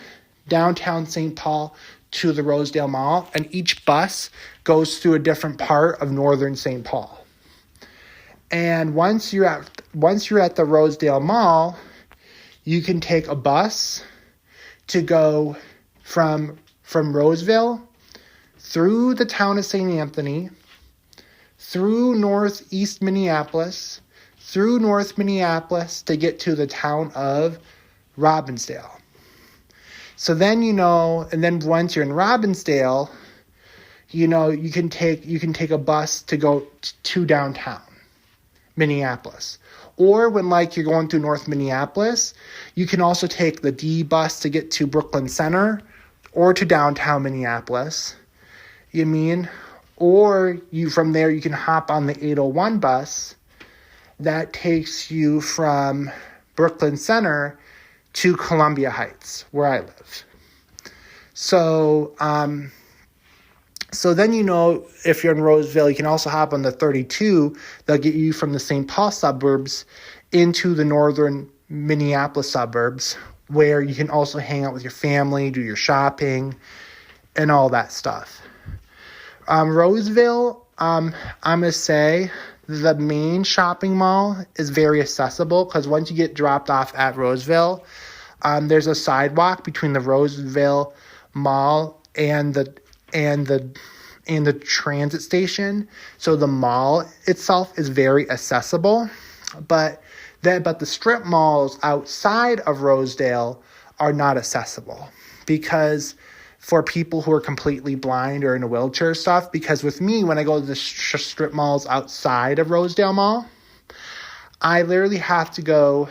downtown St. Paul to the Rosedale Mall, and each bus goes through a different part of northern St. Paul. And once you're at the Rosedale Mall, you can take a bus to go from from Roseville through the town of St. Anthony, through northeast Minneapolis, through North Minneapolis to get to the town of Robbinsdale. So then, and then once you're in Robbinsdale, you can take a bus to go to downtown Minneapolis. Or when you're going through North Minneapolis, you can also take the D bus to get to Brooklyn Center or to downtown Minneapolis. Or from there you can hop on the 801 bus that takes you from Brooklyn Center to Columbia Heights, where I live. So then, if you're in Roseville, you can also hop on the 32. They'll get you from the St. Paul suburbs into the northern Minneapolis suburbs, where you can also hang out with your family, do your shopping, and all that stuff. Roseville, I'm going to say the main shopping mall is very accessible because once you get dropped off at Roseville, there's a sidewalk between the Roseville Mall and the transit station. So the mall itself is very accessible, but the strip malls outside of Rosedale are not accessible because for people who are completely blind or in a wheelchair stuff, because with me, when I go to the strip malls outside of Rosedale Mall, I literally have to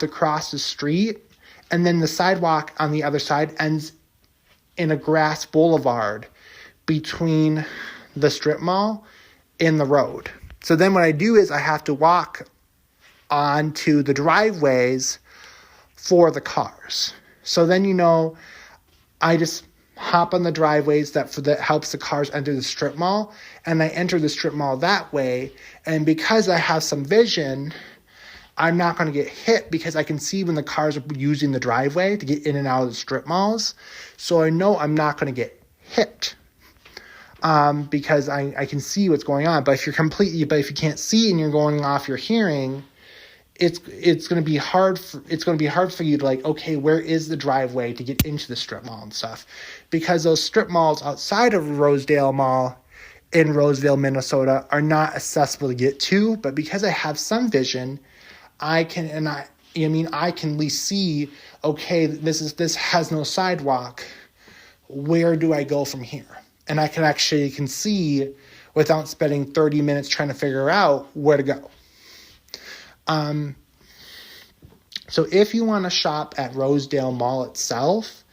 cross the street, and then the sidewalk on the other side ends in a grass boulevard between the strip mall and the road. So then what I do is I have to walk onto the driveways for the cars. So then, I just hop on the driveways that helps the cars enter the strip mall, and I enter the strip mall that way. And because I have some vision, I'm not going to get hit because I can see when the cars are using the driveway to get in and out of the strip malls. So I know I'm not going to get hit because I can see what's going on. But if you can't see and you're going off your hearing, it's going to be hard for you to okay, where is the driveway to get into the strip mall and stuff? Because those strip malls outside of Rosedale Mall in Roseville, Minnesota are not accessible to get to, but because I have some vision, I can at least see, okay, this has no sidewalk. Where do I go from here? And I can see without spending 30 minutes trying to figure out where to go. So if you want to shop at Rosedale Mall itself,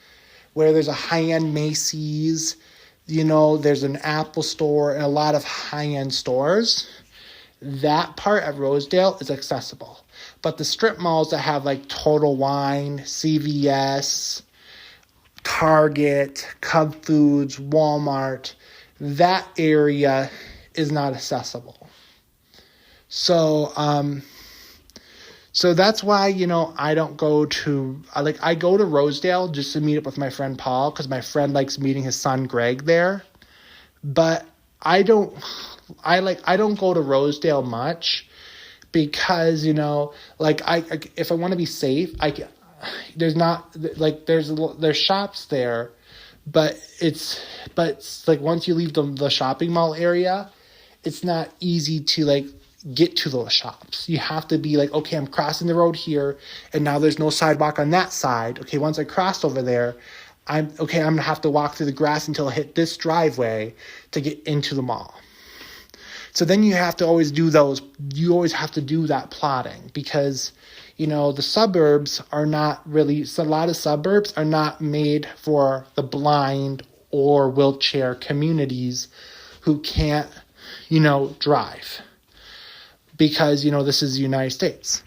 where there's a high-end Macy's, there's an Apple store and a lot of high-end stores, that part at Rosedale is accessible. But the strip malls that have Total Wine, CVS, Target, Cub Foods, Walmart, that area is not accessible. So that's why, I don't go to, I go to Rosedale just to meet up with my friend Paul because my friend likes meeting his son Greg there. But I don't go to Rosedale much because, if I want to be safe, there's shops there, but it's once you leave the shopping mall area, it's not easy to get to those shops. You have to be okay, I'm crossing the road here, and now there's no sidewalk on that side. Okay, once I crossed over there, I'm gonna have to walk through the grass until I hit this driveway to get into the mall. So then you have to always do that plotting because, the suburbs are not really, so a lot of suburbs are not made for the blind or wheelchair communities who can't, drive. Because, this is the United States.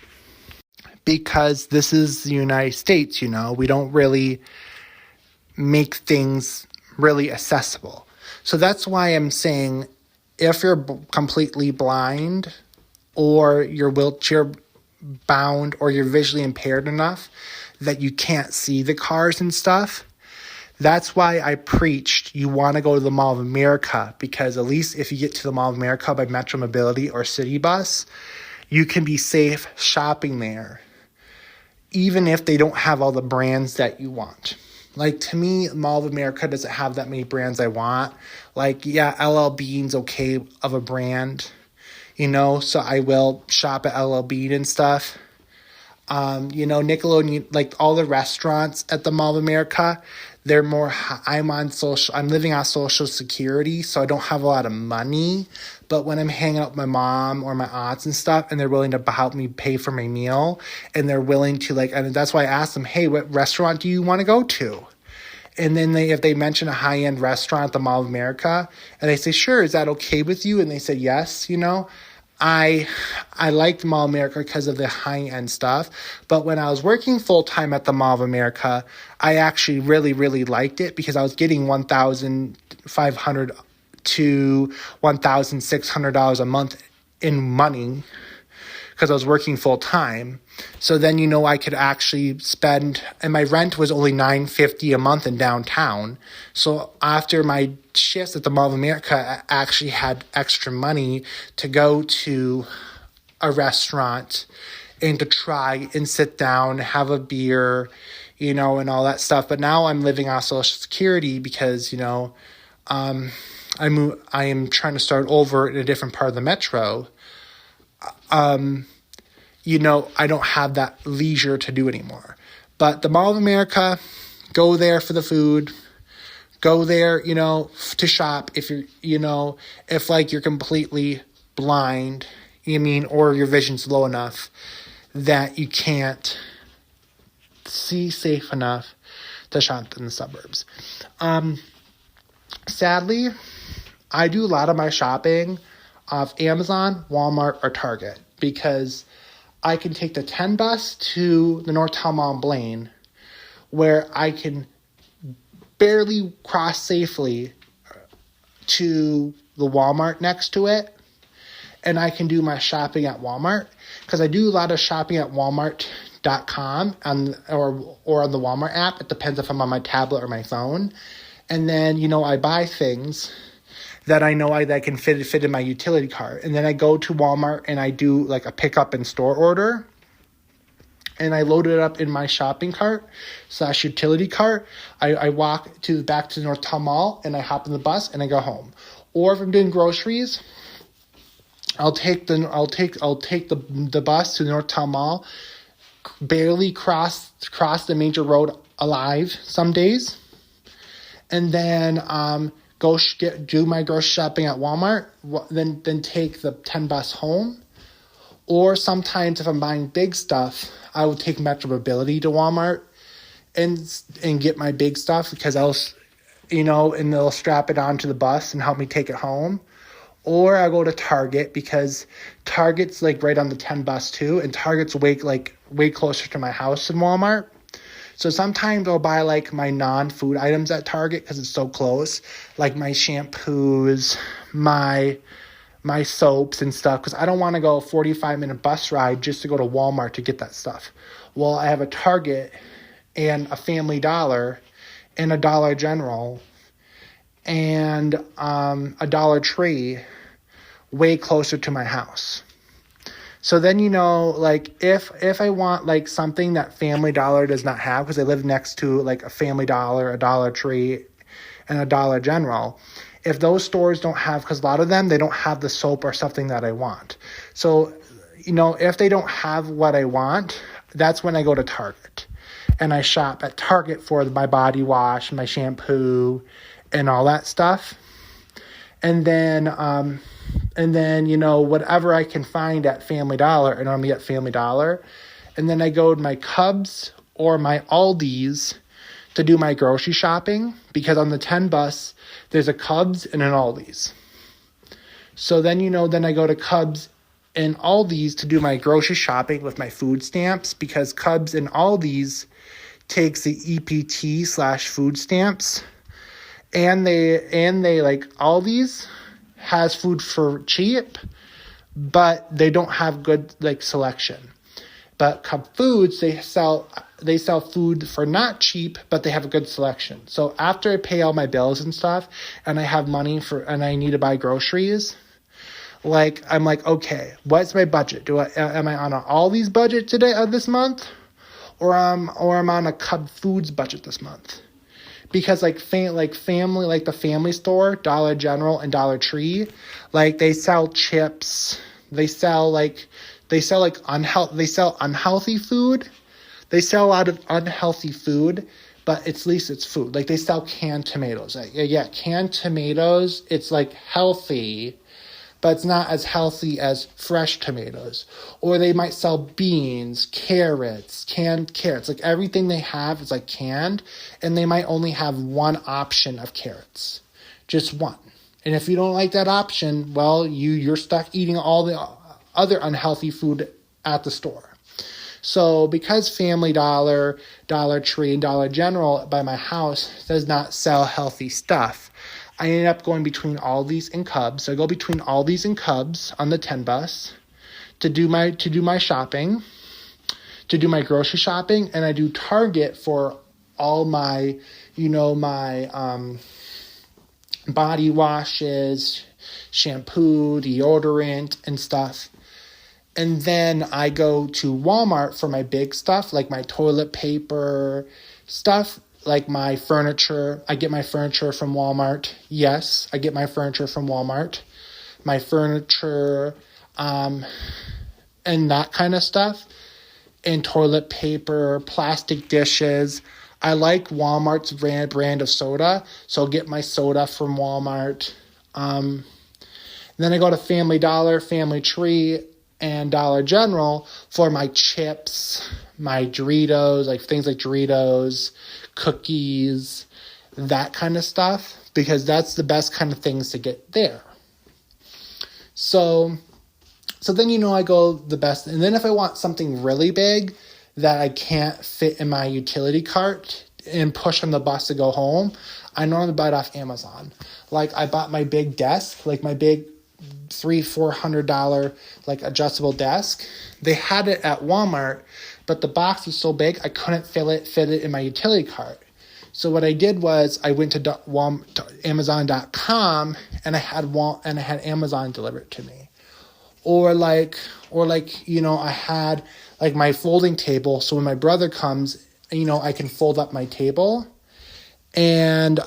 Because this is the United States, we don't really make things really accessible. So that's why I'm saying if you're completely blind or you're wheelchair bound or you're visually impaired enough that you can't see the cars and stuff, that's why I preached you want to go to the Mall of America, because at least if you get to the Mall of America by Metro Mobility or City Bus, you can be safe shopping there, even if they don't have all the brands that you want. Like, to me, Mall of America doesn't have that many brands I want. Like, yeah, LL Bean's okay of a brand, so I will shop at LL Bean and stuff. Nickelodeon, like all the restaurants at the Mall of America, they're more, I'm living on Social Security, so I don't have a lot of money. But when I'm hanging out with my mom or my aunts and stuff, and they're willing to help me pay for my meal, and they're willing to and that's why I asked them, hey, what restaurant do you want to go to? And then if they mention a high-end restaurant at the Mall of America, and they say, sure, is that okay with you? And they said, yes, I liked Mall of America because of the high-end stuff. But when I was working full-time at the Mall of America, I actually really, really liked it because I was getting $1,500 to $1,600 a month in money because I was working full-time. So then, I could actually spend, and my rent was only $9.50 a month in downtown. So after my shifts at the Mall of America, I actually had extra money to go to a restaurant and to try and sit down, have a beer, and all that stuff. But now I'm living on Social Security because, I am trying to start over in a different part of the metro. I don't have that leisure to do anymore. But the Mall of America, go there for the food, go there, to shop if you're, if like you're completely blind, or your vision's low enough that you can't see safe enough to shop in the suburbs. Sadly, I do a lot of my shopping off Amazon, Walmart, or Target because I can take the 10 bus to the Northtown Mall in Blaine, where I can barely cross safely to the Walmart next to it, and I can do my shopping at Walmart because I do a lot of shopping at Walmart.com or on the Walmart app. It depends if I'm on my tablet or my phone, and then I buy things that I know that can fit in my utility cart. And then I go to Walmart and I do like a pickup in store order. And I load it up in my shopping cart / utility cart. I walk back to the Northtown Mall and I hop in the bus and I go home. Or if I'm doing groceries, I'll take the bus to the Northtown Mall, barely cross the major road alive some days, and then do my grocery shopping at Walmart, then take the 10 bus home. Or sometimes if I'm buying big stuff, I would take Metro Mobility to Walmart and get my big stuff because and they'll strap it onto the bus and help me take it home. Or I go to Target because Target's like right on the 10 bus too, and Target's way closer to my house than Walmart. So sometimes I'll buy like my non-food items at Target because it's so close, like my shampoos, my soaps and stuff, because I don't want to go a 45-minute bus ride just to go to Walmart to get that stuff. Well, I have a Target and a Family Dollar and a Dollar General and a Dollar Tree way closer to my house. So then, like if I want like something that Family Dollar does not have, because I live next to like a Family Dollar, a Dollar Tree, and a Dollar General, if those stores don't have, because a lot of them, they don't have the soap or something that I want. So, if they don't have what I want, that's when I go to Target. And I shop at Target for my body wash, my shampoo, and all that stuff. And then, whatever I can find at Family Dollar, and I'm at Family Dollar. And then I go to my Cubs or my Aldi's to do my grocery shopping, because on the 10 bus, there's a Cubs and an Aldi's. So then, then I go to Cubs and Aldi's to do my grocery shopping with my food stamps, because Cubs and Aldi's takes the EPT / food stamps. And they like Aldi's has food for cheap, but they don't have good like selection. But Cub Foods, they sell food for not cheap, but they have a good selection. So after I pay all my bills and stuff, and I have money and I need to buy groceries, like I'm like, okay, what's my budget? Am I on an Aldi's budget today this month, or I'm on a Cub Foods budget this month? because like family, like the family store, Dollar General and Dollar Tree, like they sell chips, they sell unhealthy food. They sell a lot of unhealthy food, but at least it's food. Like they sell canned tomatoes. Yeah, canned tomatoes, it's like healthy, but it's not as healthy as fresh tomatoes. Or they might sell beans, carrots, canned carrots. Like everything they have is like canned, and they might only have one option of carrots. Just one. And if you don't like that option, well, you're stuck eating all the other unhealthy food at the store. So because Family Dollar, Dollar Tree, and Dollar General by my house does not sell healthy stuff, I ended up going between Aldi's and Cubs. So I go between Aldi's and Cubs on the 10 bus to do my shopping, to do my grocery shopping, and I do Target for all my, body washes, shampoo, deodorant, and stuff. And then I go to Walmart for my big stuff, like my toilet paper stuff, like my furniture. I get my furniture from Walmart. Yes, I get my furniture from Walmart. My furniture, and that kind of stuff. And toilet paper, plastic dishes. I like Walmart's brand of soda, so I'll get my soda from Walmart. Then I go to Family Dollar, Family Tree, and Dollar General for my chips, my Doritos, like things like Doritos, cookies, that kind of stuff, because that's the best kind of things to get there. So then, I go the best. And then if I want something really big that I can't fit in my utility cart and push on the bus to go home, I normally buy it off Amazon. Like I bought my big desk, like my big $300-$400 like adjustable desk. They had it at Walmart, but the box was so big I couldn't fit it in my utility cart. So what I did was I went to Amazon.com and I had Amazon deliver it to me. Or I had like my folding table, so when my brother comes, I can fold up my table. And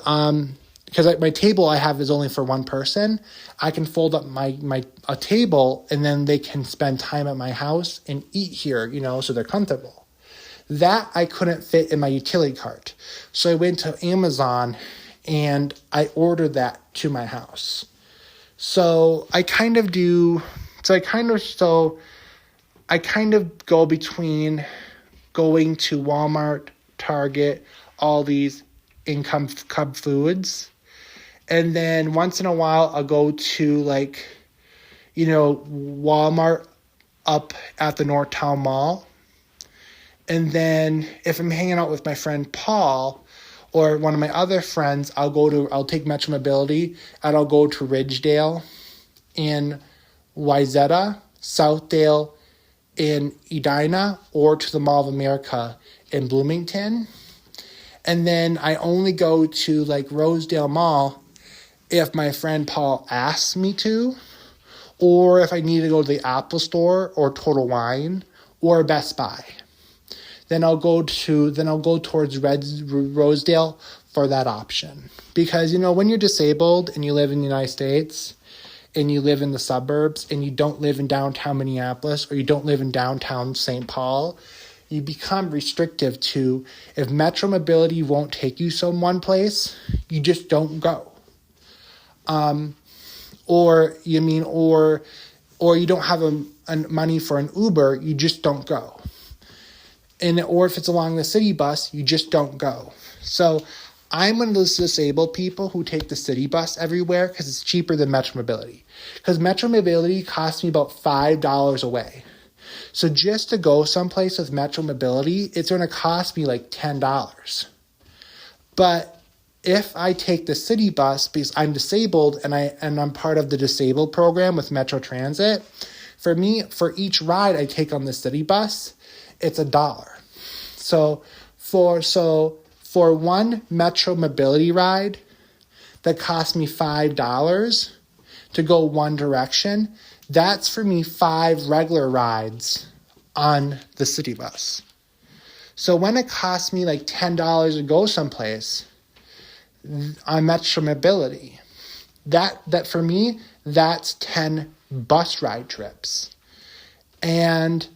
because my table I have is only for one person, I can fold up a table, and then they can spend time at my house and eat here, so they're comfortable. That I couldn't fit in my utility cart. So I went to Amazon and I ordered that to my house. So I kind of go between going to Walmart, Target, Aldi's, and Cub Foods. And then once in a while, I'll go to Walmart up at the Northtown Mall. And then if I'm hanging out with my friend Paul or one of my other friends, I'll take Metro Mobility and I'll go to Ridgedale in Wayzata, Southdale in Edina, or to the Mall of America in Bloomington. And then I only go to Rosedale Mall if my friend Paul asks me to, or if I need to go to the Apple Store or Total Wine or Best Buy. Then I'll go towards Rosedale for that option. Because, when you're disabled and you live in the United States and you live in the suburbs and you don't live in downtown Minneapolis or you don't live in downtown St. Paul, you become restrictive to, if Metro Mobility won't take you one place, you just don't go. Or you don't have money for an Uber, you just don't go. Or if it's along the city bus, you just don't go. So I'm one of those disabled people who take the city bus everywhere because it's cheaper than Metro Mobility. Because Metro Mobility costs me about $5 away. So just to go someplace with Metro Mobility, it's going to cost me $10. But if I take the city bus, because I'm disabled and I'm part of the disabled program with Metro Transit, for each ride I take on the city bus, it's $1. So for one Metro Mobility ride that cost me $5 to go one direction, that's for me 5 regular rides on the city bus. So when it costs me $10 to go someplace, on Metro Mobility. That for me, that's 10 bus ride trips. And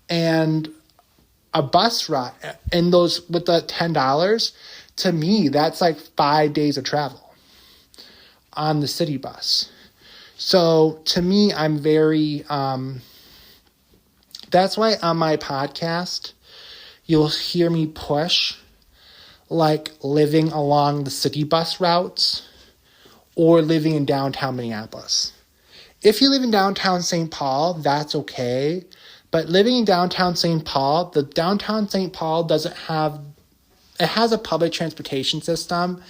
a bus ride, and those with the $10, to me, that's like 5 days of travel on the city bus. So to me, I'm very, that's why on my podcast, you'll hear me push like living along the city bus routes or living in downtown Minneapolis. If you live in downtown St. Paul, that's okay. But living in downtown St. Paul, the downtown St. Paul it has a public transportation system,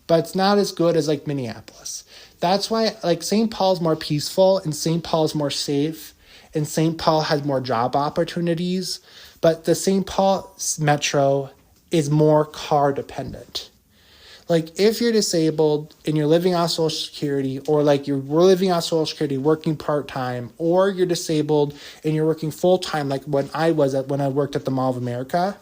but it's not as good as like Minneapolis. That's why like St. Paul's more peaceful and St. Paul's more safe and St. Paul has more job opportunities, but the St. Paul metro is more car dependent. Like if you're disabled and you're living on Social Security, or like we're living on Social Security working part-time, or you're disabled and you're working full-time like when I worked at the Mall of America,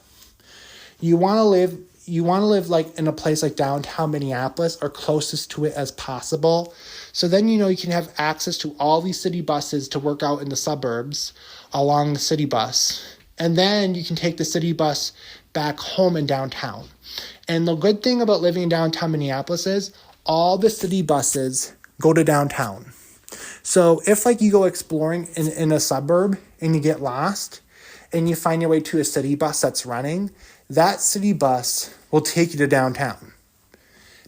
you want to live like in a place like downtown Minneapolis or closest to it as possible. So then you can have access to all these city buses to work out in the suburbs along the city bus. And then you can take the city bus back home in downtown. And the good thing about living in downtown Minneapolis is all the city buses go to downtown. So if like you go exploring in a suburb and you get lost and you find your way to a city bus that's running, that city bus will take you to downtown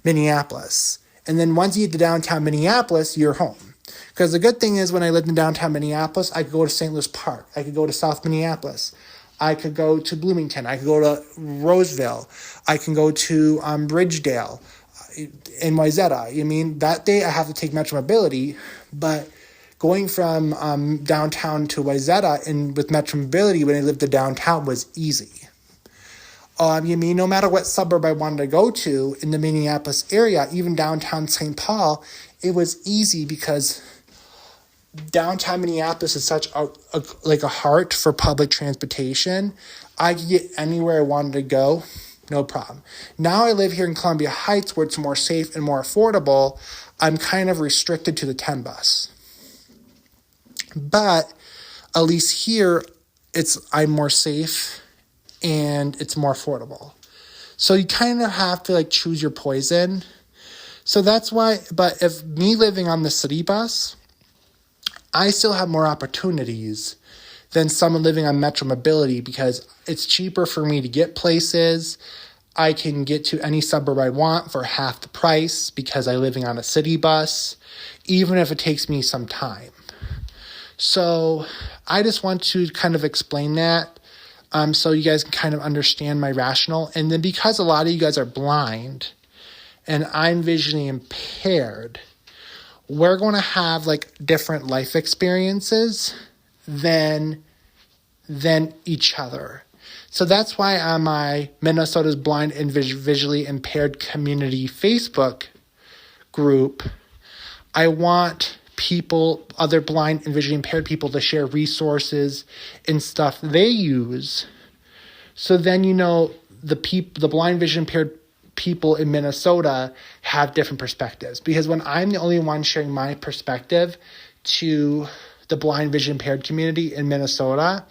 Minneapolis. And then once you get to downtown Minneapolis, you're home. Because the good thing is when I lived in downtown Minneapolis, I could go to St. Louis Park. I could go to South Minneapolis. I could go to Bloomington. I could go to Roseville. I can go to Ridgedale in Wayzata. I mean, that day I have to take Metro Mobility, but going from downtown to Wayzata and with Metro Mobility when I lived in downtown was easy. No matter what suburb I wanted to go to in the Minneapolis area, even downtown St. Paul, it was easy because downtown Minneapolis is such a heart for public transportation. I could get anywhere I wanted to go, no problem. Now I live here in Columbia Heights where it's more safe and more affordable. I'm kind of restricted to the 10 bus. But at least here, I'm more safe and it's more affordable. So you kind of have to like choose your poison. So that's why, but if me living on the city bus, I still have more opportunities than someone living on Metro Mobility because it's cheaper for me to get places. I can get to any suburb I want for half the price because I'm living on a city bus, even if it takes me some time. So I just want to kind of explain that so you guys can kind of understand my rationale. And then because a lot of you guys are blind and I'm visually impaired, we're going to have like different life experiences than each other. So that's why on my Minnesota's Blind and Visually Impaired Community Facebook group, I want other blind and visually impaired people to share resources and stuff they use. So then, the blind vision impaired people in Minnesota have different perspectives, because when I'm the only one sharing my perspective to the blind vision impaired community in Minnesota,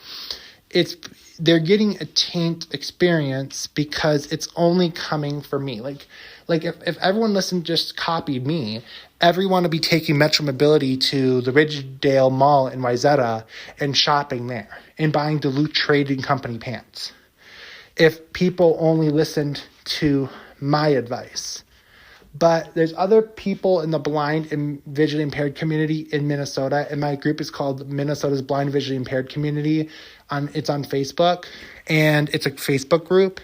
they're getting a taint experience because it's only coming from me. Like if everyone listened, just copied me, everyone would be taking Metro Mobility to the Ridgedale Mall in Wayzata and shopping there and buying Duluth Trading Company pants. If people only listened to my advice. But there's other people in the blind and visually impaired community in Minnesota, and my group is called Minnesota's Blind Visually Impaired Community. It's on Facebook, and it's a Facebook group.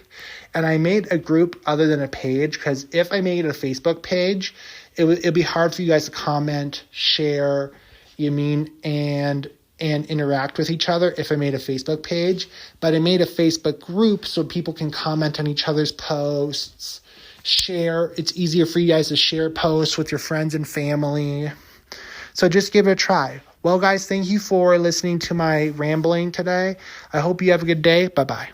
And I made a group other than a page, because if I made a Facebook page, it'd be hard for you guys to comment, share, and interact with each other if I made a Facebook page. But I made a Facebook group so people can comment on each other's posts, share. It's easier for you guys to share posts with your friends and family. So just give it a try. Well, guys, thank you for listening to my rambling today. I hope you have a good day. Bye-bye.